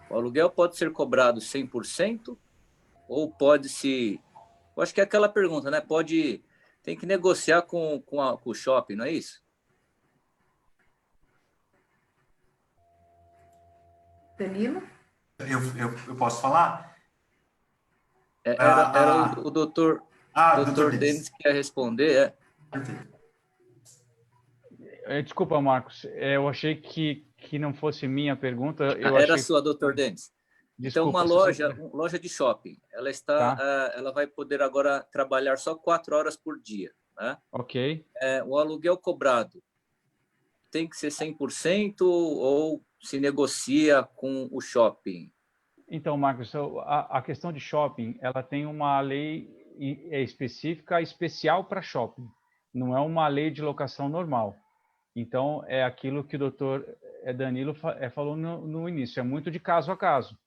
O aluguel pode ser cobrado 100% ou pode se... Eu acho que é aquela pergunta, né? Tem que negociar com o shopping, não é isso? Danilo? Eu posso falar? Era o doutor, Doutor doutor Denis. Denis que ia responder. Perfeito. Desculpa, Marcos, eu achei que não fosse minha pergunta, eu Era a achei... sua, doutor Denis. Então, uma Desculpa, se você puder... loja de shopping, Tá, ela vai poder agora trabalhar só 4 horas por dia, né? ok. O aluguel cobrado tem que ser 100% ou se negocia com o shopping? Então, Marcos, a questão de shopping, ela tem uma lei específica, especial para shopping. Não é uma lei de locação normal. Então, é aquilo que o doutor Danilo falou no início, é muito de caso a caso.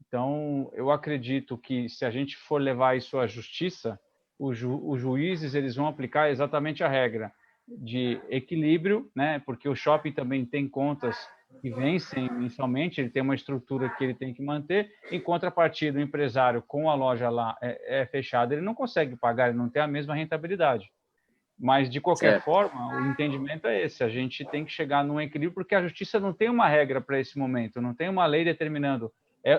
Então, eu acredito que se a gente for levar isso à justiça, os juízes eles vão aplicar exatamente a regra de equilíbrio, né? Porque o shopping também tem contas que vencem mensalmente, ele tem uma estrutura que ele tem que manter. Em contrapartida, o empresário com a loja lá fechada, ele não consegue pagar, ele não tem a mesma rentabilidade. Mas, de qualquer Certo, forma, o entendimento é esse. A gente tem que chegar num equilíbrio, porque a justiça não tem uma regra para esse momento, não tem uma lei determinando.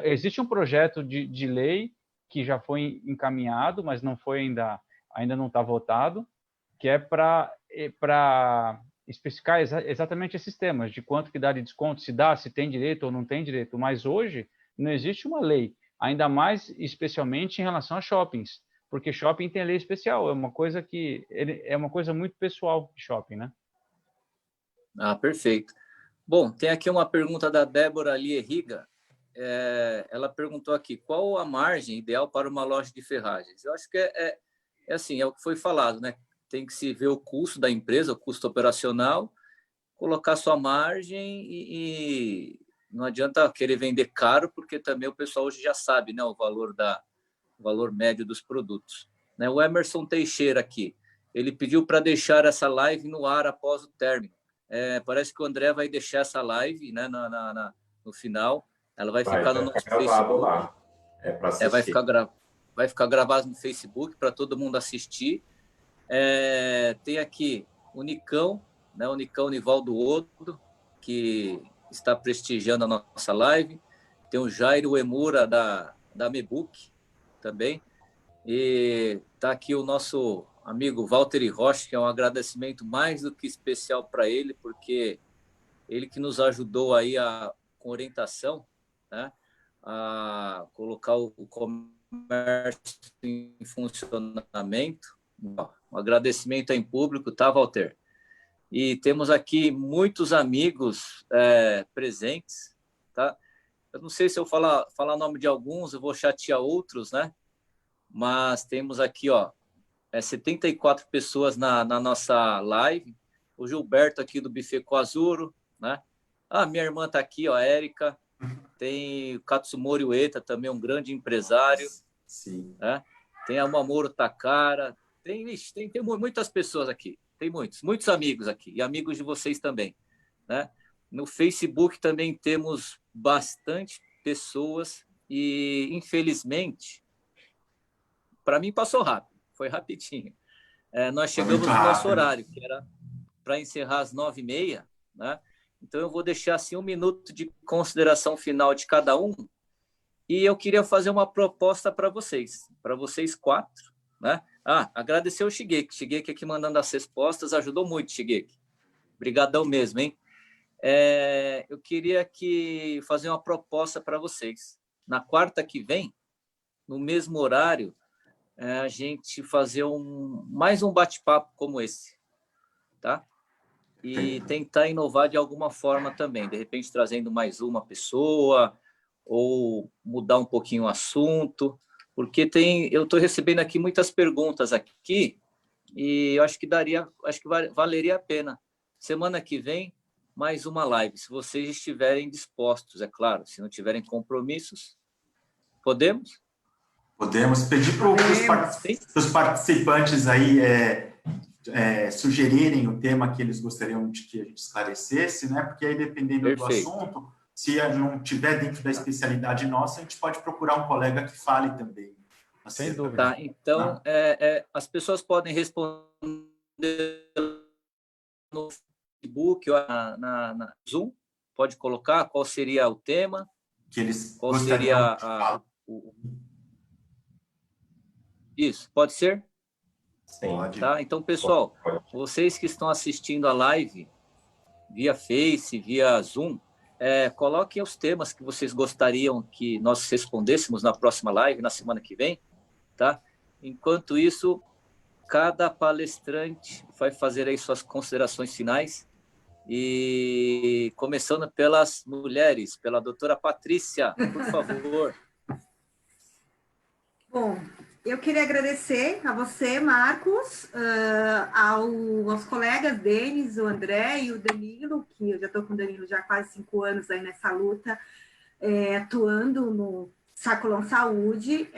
Existe um projeto de lei que já foi encaminhado, mas não foi ainda não está votado, que é para especificar exatamente esses temas, de quanto que dá de desconto, se dá, se tem direito ou não tem direito. Mas hoje não existe uma lei, ainda mais especialmente em relação a shoppings, porque shopping tem lei especial, é uma coisa muito pessoal de shopping, né? perfeito. Bom, tem aqui uma pergunta da Débora Lieriga. Ela perguntou aqui, qual a margem ideal para uma loja de ferragens? Eu acho que é assim, é o que foi falado, né? Tem que se ver o custo da empresa, o custo operacional, colocar sua margem e não adianta querer vender caro, porque também o pessoal hoje já sabe, né, o valor médio dos produtos. Né? O Emerson Teixeira aqui, ele pediu para deixar essa live no ar após o término. Parece que o André vai deixar essa live, né, no final. Ela vai ficar no nosso gravado Facebook. lá. Para assistir. Vai ficar gravado no Facebook para todo mundo assistir. Tem aqui o Nicão, né, o Nicão Nivaldo Odo, que está prestigiando a nossa live. Tem o Jairo Emura, da Mebook, também. E está aqui o nosso amigo Walter Rocha, que é um agradecimento mais do que especial para ele, porque ele que nos ajudou aí com orientação, né, a colocar o comércio em funcionamento. Um agradecimento em público, tá, Walter? E temos aqui muitos amigos presentes, tá? Eu não sei se eu falar o nome de alguns, eu vou chatear outros, né? Mas temos aqui, ó, 74 pessoas na nossa live. O Gilberto aqui do Buffet Coazuro, né? Minha irmã está aqui, ó, a Érica. Tem o Katsumori Ueta, também um grande empresário. Sim. Né? Tem a Mamoru Takara. Tem muitas pessoas aqui. Tem muitos amigos aqui. E amigos de vocês também. Né? No Facebook também temos bastante pessoas. E, infelizmente, para mim passou rápido. Foi rapidinho. Nós chegamos no nosso horário, que era para encerrar às 9h30, né? Então, eu vou deixar assim 1 minuto de consideração final de cada um. E eu queria fazer uma proposta para vocês 4, né? Agradecer o Shigeki aqui mandando as respostas, ajudou muito, Shigeki. Obrigadão mesmo, hein? eu queria fazer uma proposta para vocês. Na quarta que vem, no mesmo horário, a gente fazer mais um bate-papo como esse, tá? E tentar inovar de alguma forma também, de repente trazendo mais uma pessoa ou mudar um pouquinho o assunto, porque eu estou recebendo aqui muitas perguntas aqui e eu acho que valeria a pena. Semana que vem, mais uma live, se vocês estiverem dispostos, é claro, se não tiverem compromissos. Podemos? Podemos pedir para os participantes aí sugerirem o tema que eles gostariam de que a gente esclarecesse, né? Porque aí, dependendo Perfeito. do assunto, se não tiver dentro da especialidade nossa, a gente pode procurar um colega que fale também. Sem dúvida. Tá, então, as pessoas podem responder no Facebook ou na Zoom, pode colocar qual seria o tema, que eles qual seria Isso, pode ser? Sim. Pode. Tá? Então, pessoal, vocês que estão assistindo a live via Face, via Zoom, coloquem os temas que vocês gostariam que nós respondêssemos na próxima live, na semana que vem, tá? Enquanto isso, cada palestrante vai fazer aí suas considerações finais e começando pelas mulheres, pela doutora Patrícia, por favor. Bom, eu queria agradecer a você, Marcos, aos colegas deles, o André e o Danilo, que eu já estou com o Danilo já há quase 5 anos aí nessa luta, atuando no Sacolão Saúde.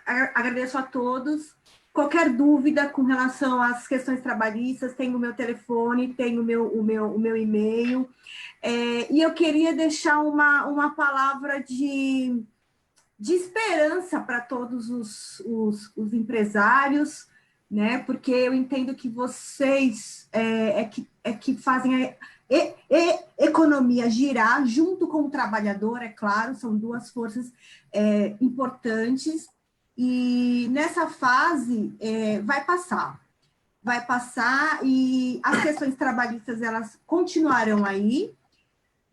Agradeço a todos. Qualquer dúvida com relação às questões trabalhistas, tem o meu telefone, tem o meu e-mail. E eu queria deixar uma palavra de esperança para todos os empresários, né? Porque eu entendo que vocês que fazem a economia girar junto com o trabalhador, é claro, são duas forças importantes, e nessa fase vai passar e as questões trabalhistas elas continuarão aí.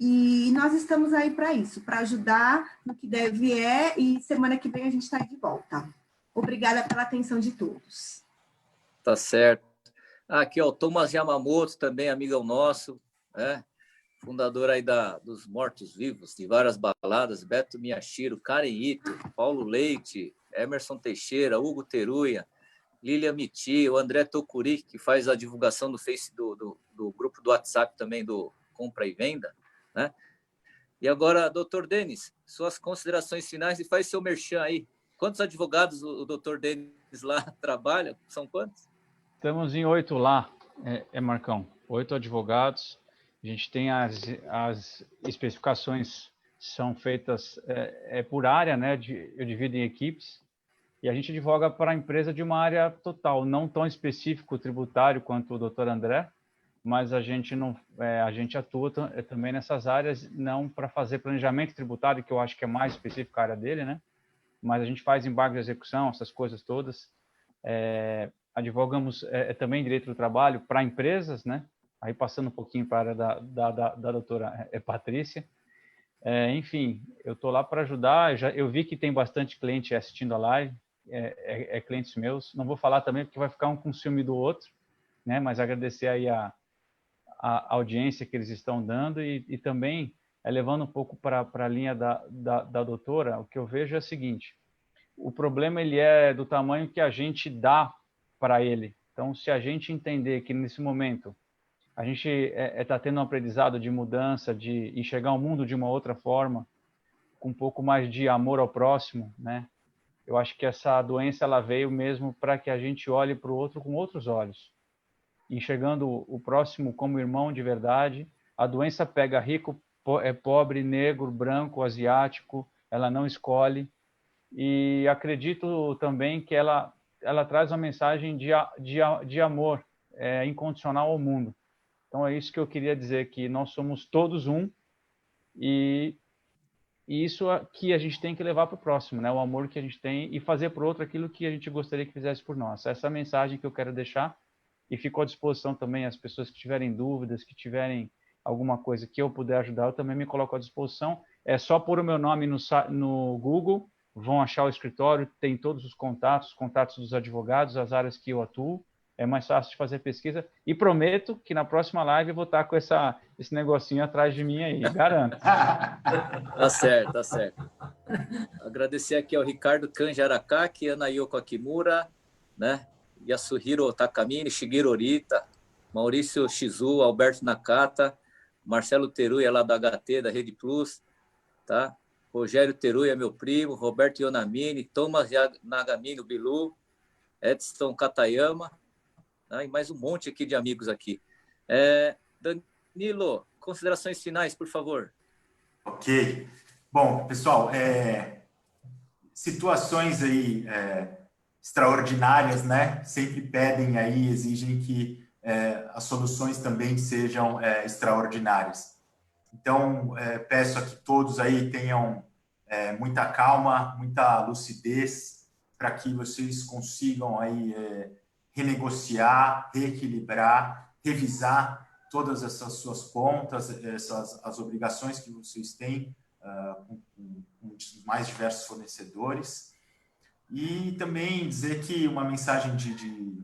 E nós estamos aí para isso, para ajudar no que deve e semana que vem a gente está de volta. Obrigada pela atenção de todos. Tá certo. Aqui, ó, o Thomas Yamamoto, também amigão nosso, fundador aí dos Mortos-Vivos, de várias baladas, Beto Miyashiro, Karen Ito, Paulo Leite, Emerson Teixeira, Hugo Teruya, Lilia Miti, o André Tocuri, que faz a divulgação do Face do grupo do WhatsApp também do Compra e Venda, né? E agora, doutor Denis, suas considerações finais e faz seu merchan aí. Quantos advogados o doutor Denis lá trabalha? São quantos? Estamos em 8 lá, Marcão. 8 advogados. A gente tem as especificações são feitas por área, né? Eu divido em equipes. E a gente advoga para a empresa de uma área total, não tão específico tributário quanto o doutor André, mas a gente atua também nessas áreas, não para fazer planejamento tributário, que eu acho que é mais específico a área dele, né? Mas a gente faz embargo de execução, essas coisas todas. Advogamos também direito do trabalho para empresas, né? Aí passando um pouquinho para a área da doutora Patrícia. Enfim, eu estou lá para ajudar. Eu vi que tem bastante cliente assistindo a live, clientes meus. Não vou falar também porque vai ficar um com ciúme do outro, né? Mas agradecer aí a audiência que eles estão dando e também levando um pouco para a linha da doutora. O que eu vejo é o seguinte: o problema ele é do tamanho que a gente dá para ele. Então, se a gente entender que nesse momento a gente está tendo um aprendizado de mudança, de enxergar o mundo de uma outra forma, com um pouco mais de amor ao próximo, né? Eu acho que essa doença ela veio mesmo para que a gente olhe para o outro com outros olhos, enxergando o próximo como irmão de verdade. A doença pega rico, pobre, negro, branco, asiático, ela não escolhe. E acredito também que ela traz uma mensagem de amor incondicional ao mundo. Então é isso que eu queria dizer, que nós somos todos um e isso que a gente tem que levar para o próximo, né? O amor que a gente tem e fazer para o outro aquilo que a gente gostaria que fizesse por nós. Essa é a mensagem que eu quero deixar e fico à disposição também as pessoas que tiverem dúvidas, que tiverem alguma coisa que eu puder ajudar, eu também me coloco à disposição. É só pôr o meu nome no Google, vão achar o escritório, tem todos os contatos dos advogados, as áreas que eu atuo, é mais fácil de fazer pesquisa, e prometo que na próxima live eu vou estar com esse negocinho atrás de mim aí, garanto. Tá certo, tá certo. Agradecer aqui ao Ricardo Kanjarakaki, Ana Yoko Akimura, né? Yasuhiro Takamine, Shigeru Orita, Maurício Shizu, Alberto Nakata, Marcelo Teruya, lá da HT, da Rede Plus, tá? Rogério Teruya, meu primo, Roberto Yonamini, Thomas Nagamino Bilu, Edson Katayama, tá? E mais um monte aqui de amigos aqui. Danilo, considerações finais, por favor. Ok. Bom, pessoal, situações aí extraordinárias, né? Sempre pedem aí, exigem que as soluções também sejam extraordinárias. Então, peço a que todos aí tenham muita calma, muita lucidez, para que vocês consigam aí renegociar, reequilibrar, revisar todas essas suas contas, as obrigações que vocês têm com os mais diversos fornecedores. E também dizer que uma mensagem de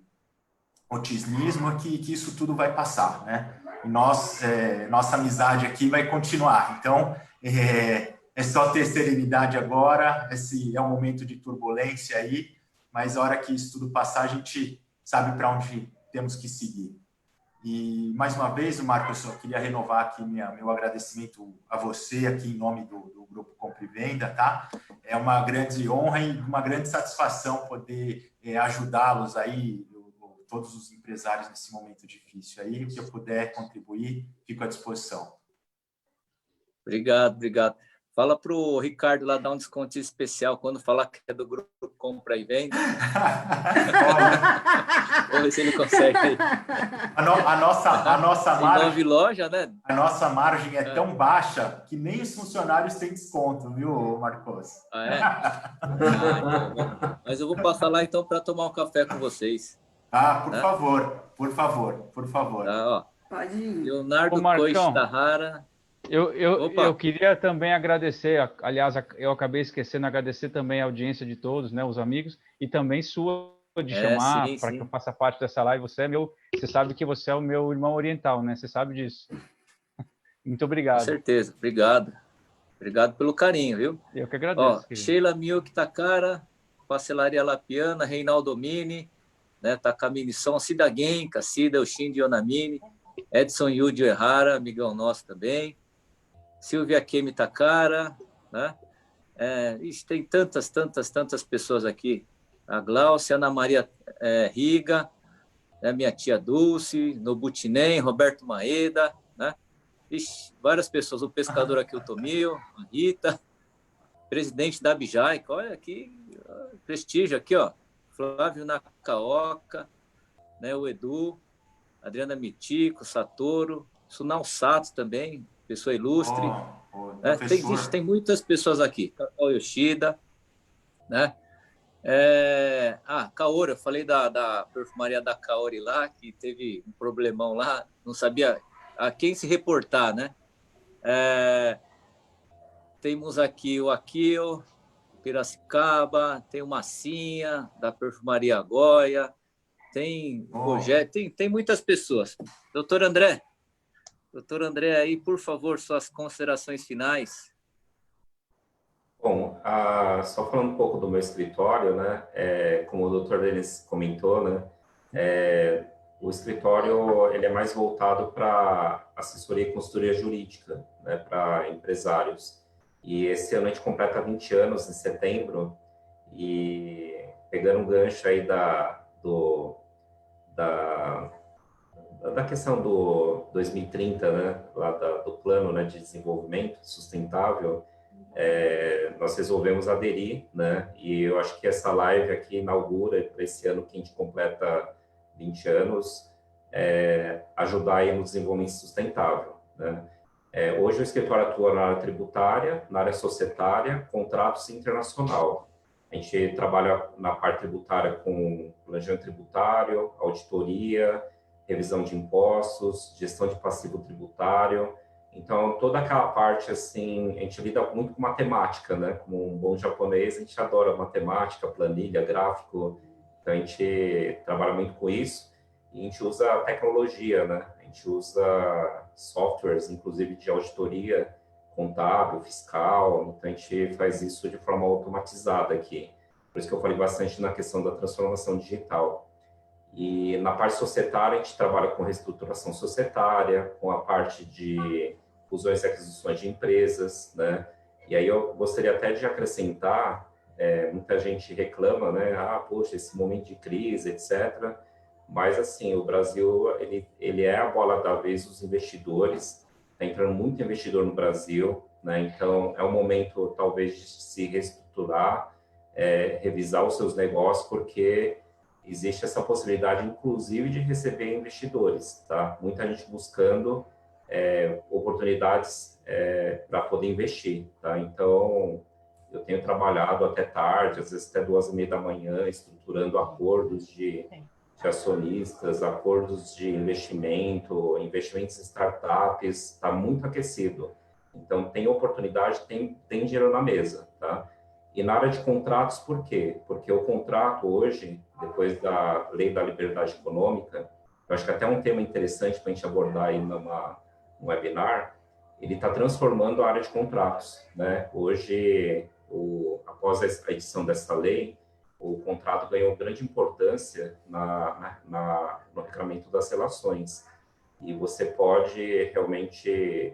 otimismo é que isso tudo vai passar, né? E nossa amizade aqui vai continuar. Então, é só ter serenidade agora. Esse é um momento de turbulência aí, mas a hora que isso tudo passar, a gente sabe para onde temos que seguir. E, mais uma vez, Marcos, eu queria renovar aqui meu agradecimento a você, aqui em nome do Grupo Compra e Venda, tá? É uma grande honra e uma grande satisfação poder ajudá-los aí, todos os empresários nesse momento difícil aí. O que eu puder contribuir, fico à disposição. Obrigado, obrigado. Fala para o Ricardo lá dar um desconto especial quando falar que é do Grupo Compra e Venda. Vamos ver se ele consegue aí. A nossa margem, 9 loja, né? A nossa margem é tão baixa que nem os funcionários têm desconto, viu, Marcos? Ah, é? Então, mas eu vou passar lá então para tomar um café com vocês. Por favor. Tá, ó. Pode ir. Leonardo Koistahara. Eu queria também agradecer, aliás, eu acabei esquecendo de agradecer também a audiência de todos, né, os amigos, e também sua de chamar para que eu faça parte dessa live. Você sabe que você é o meu irmão oriental, né? Você sabe disso. Muito obrigado. Com certeza, obrigado. Obrigado pelo carinho, viu? Eu que agradeço. Ó, Sheila Miyuki Takara, Pastelaria Lapiana, Reinaldo Mini, né, Takamine Som, Cida Genka, Cida Ushindi Yonamini, Edson Yudio Errara, amigão nosso também, Silvia Kemi Takara, né? Tem tantas pessoas aqui. A Glaucia, Ana Maria Riga, né? Minha tia Dulce, Nobutinem, Roberto Maeda, né? Várias pessoas. O pescador aqui, o Tomil, a Rita, presidente da Abjaica, olha aqui, prestígio aqui, ó. Flávio Nakaoka, né? O Edu, Adriana Mitico, Satoru, Sunal Sato também, pessoa ilustre. Tem muitas pessoas aqui. Cacau Yoshida, né? Kaori, eu falei da perfumaria da Kaori lá, que teve um problemão lá, não sabia a quem se reportar, né? Temos aqui o Akio, Piracicaba, tem o Massinha, da perfumaria Goya, tem o Rogério, tem muitas pessoas. Doutor André aí, por favor, suas considerações finais. Bom, só falando um pouco do meu escritório, né, como o Dr. Denis comentou, né, o escritório ele é mais voltado para assessoria e consultoria jurídica, né, para empresários. E esse ano a gente completa 20 anos, em setembro, e pegando um gancho aí da questão do 2030, né, lá do plano, né, de desenvolvimento sustentável, nós resolvemos aderir, né, e eu acho que essa live aqui inaugura para esse ano que a gente completa 20 anos, ajudar aí no desenvolvimento sustentável, né. Hoje o escritório atua na área tributária, na área societária, contratos internacional. A gente trabalha na parte tributária com planejamento tributário, auditoria, revisão de impostos, gestão de passivo tributário. Então, toda aquela parte, assim, a gente lida muito com matemática, né? Como um bom japonês, a gente adora matemática, planilha, gráfico. Então, a gente trabalha muito com isso. E a gente usa tecnologia, né? A gente usa softwares, inclusive de auditoria contábil, fiscal. Então, a gente faz isso de forma automatizada aqui. Por isso que eu falei bastante na questão da transformação digital. E na parte societária, a gente trabalha com reestruturação societária, com a parte de fusões e aquisições de empresas, né? E aí eu gostaria até de acrescentar, muita gente reclama, né? Ah, poxa, esse momento de crise, etc. Mas, assim, o Brasil, ele é a bola da vez dos investidores, está entrando muito investidor no Brasil, né? Então, é o momento, talvez, de se reestruturar, revisar os seus negócios, porque existe essa possibilidade, inclusive, de receber investidores, tá? Muita gente buscando oportunidades para poder investir, tá? Então, eu tenho trabalhado até tarde, às vezes até 2h30 da manhã, estruturando acordos de acionistas, acordos de investimento, investimentos em startups, está muito aquecido. Então, tem oportunidade, tem dinheiro na mesa, tá? E na área de contratos, por quê? Porque o contrato hoje, depois da Lei da Liberdade Econômica, eu acho que até um tema interessante para a gente abordar aí num webinar, ele está transformando a área de contratos, né? Hoje, após a edição dessa lei, o contrato ganhou grande importância no regramento das relações. E você pode realmente,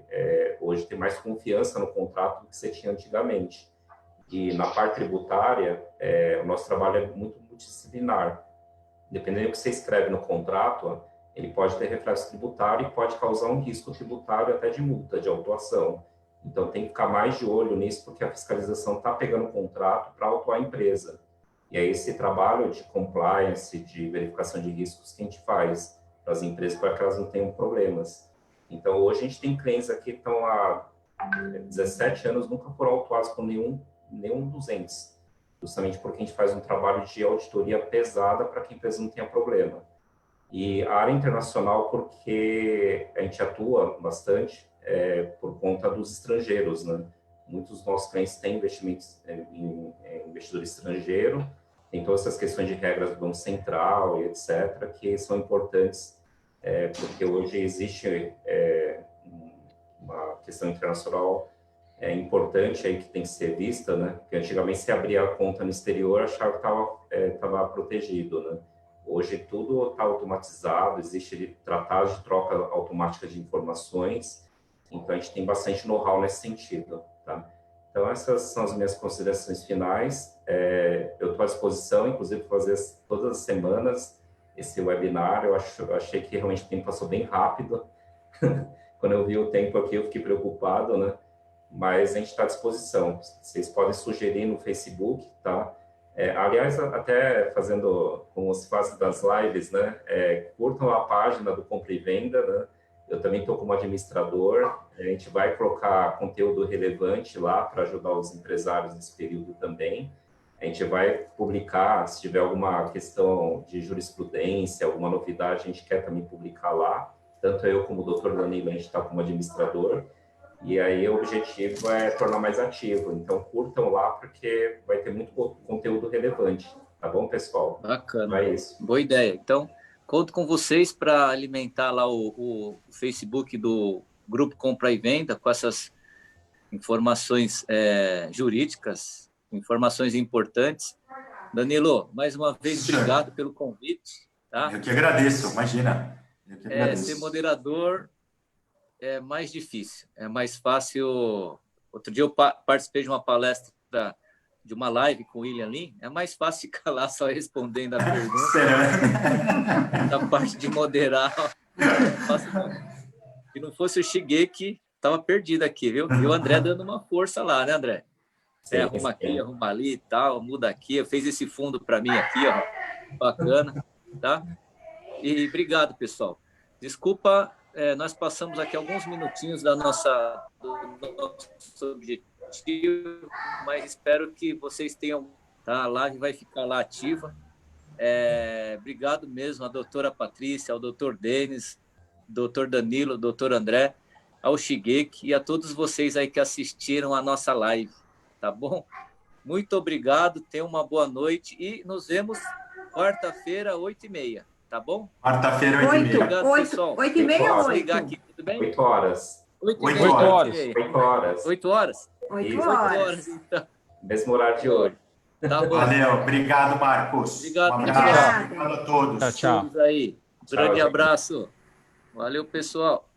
hoje, ter mais confiança no contrato do que você tinha antigamente. E na parte tributária, o nosso trabalho é muito multidisciplinar. Dependendo do que você escreve no contrato, ele pode ter reflexo tributário e pode causar um risco tributário até de multa, de autuação. Então, tem que ficar mais de olho nisso, porque a fiscalização está pegando o contrato para autuar a empresa. E é esse trabalho de compliance, de verificação de riscos que a gente faz para as empresas, para que elas não tenham problemas. Então, hoje a gente tem clientes aqui que estão há 17 anos, nunca foram autuados por nenhum dos entes, justamente porque a gente faz um trabalho de auditoria pesada para que a empresa não tenha problema. E a área internacional, porque a gente atua bastante por conta dos estrangeiros, né? Muitos dos nossos clientes têm investimentos em investidor estrangeiro, tem todas essas questões de regras do Banco Central e etc., que são importantes, porque hoje existe uma questão internacional importante aí que tem que ser vista, né? Porque antigamente se abria a conta no exterior, achava que estava protegido, né? Hoje tudo está automatizado, existe tratados de troca automática de informações, então a gente tem bastante know-how nesse sentido, tá? Então essas são as minhas considerações finais. Eu estou à disposição, inclusive, para fazer todas as semanas esse webinar. Eu achei que realmente o tempo passou bem rápido. Quando eu vi o tempo aqui, eu fiquei preocupado, né? Mas a gente está à disposição. Vocês podem sugerir no Facebook, tá? Aliás, até fazendo como se faz das lives, né? Curtam a página do Compra e Venda, né? Eu também estou como administrador. A gente vai colocar conteúdo relevante lá para ajudar os empresários nesse período também. A gente vai publicar, se tiver alguma questão de jurisprudência, alguma novidade, a gente quer também publicar lá. Tanto eu como o Dr. Danilo, a gente está como administrador. E aí o objetivo é tornar mais ativo. Então, curtam lá, porque vai ter muito conteúdo relevante. Tá bom, pessoal? Bacana. É isso. Boa ideia. Então, conto com vocês para alimentar lá o Facebook do Grupo Compra e Venda com essas informações jurídicas, informações importantes. Danilo, mais uma vez, obrigado pelo convite. Tá? Eu que agradeço, imagina. Eu que agradeço. Ser moderador é mais difícil, é mais fácil. Outro dia eu participei de uma palestra, de uma live com o William Lin, é mais fácil ficar lá só respondendo a pergunta. Da parte de moderar. Se não fosse o Shigeki, estava perdido aqui, viu? E o André dando uma força lá, né, André? Arruma aqui, arruma ali e tal, muda aqui. Fez esse fundo para mim aqui, ó. Bacana, tá? E obrigado, pessoal. Desculpa, nós passamos aqui alguns minutinhos do nosso objetivo, mas espero que vocês tenham, tá? A live vai ficar lá ativa Obrigado mesmo à doutora Patrícia, ao doutor Denis, doutor Danilo, doutor André, ao Shigeki e a todos vocês aí que assistiram a nossa live, tá bom? Muito obrigado, tenham uma boa noite e nos vemos quarta-feira, 8h30, tá bom? Quarta-feira, 8h30. Obrigado, pessoal. 8h30 ou 8? Ligar aqui, tudo bem? 8 horas. 8h30. 8 horas. 8 horas. 8 horas? 8 Isso. horas. 8 horas, então. Mesmo horário de hoje. Tá bom. Valeu, obrigado, Marcos. Obrigado, Um muito abraço, obrigado. obrigado a todos. Tchau, tchau. Todos aí. Tchau, Grande gente. abraço. Valeu, pessoal.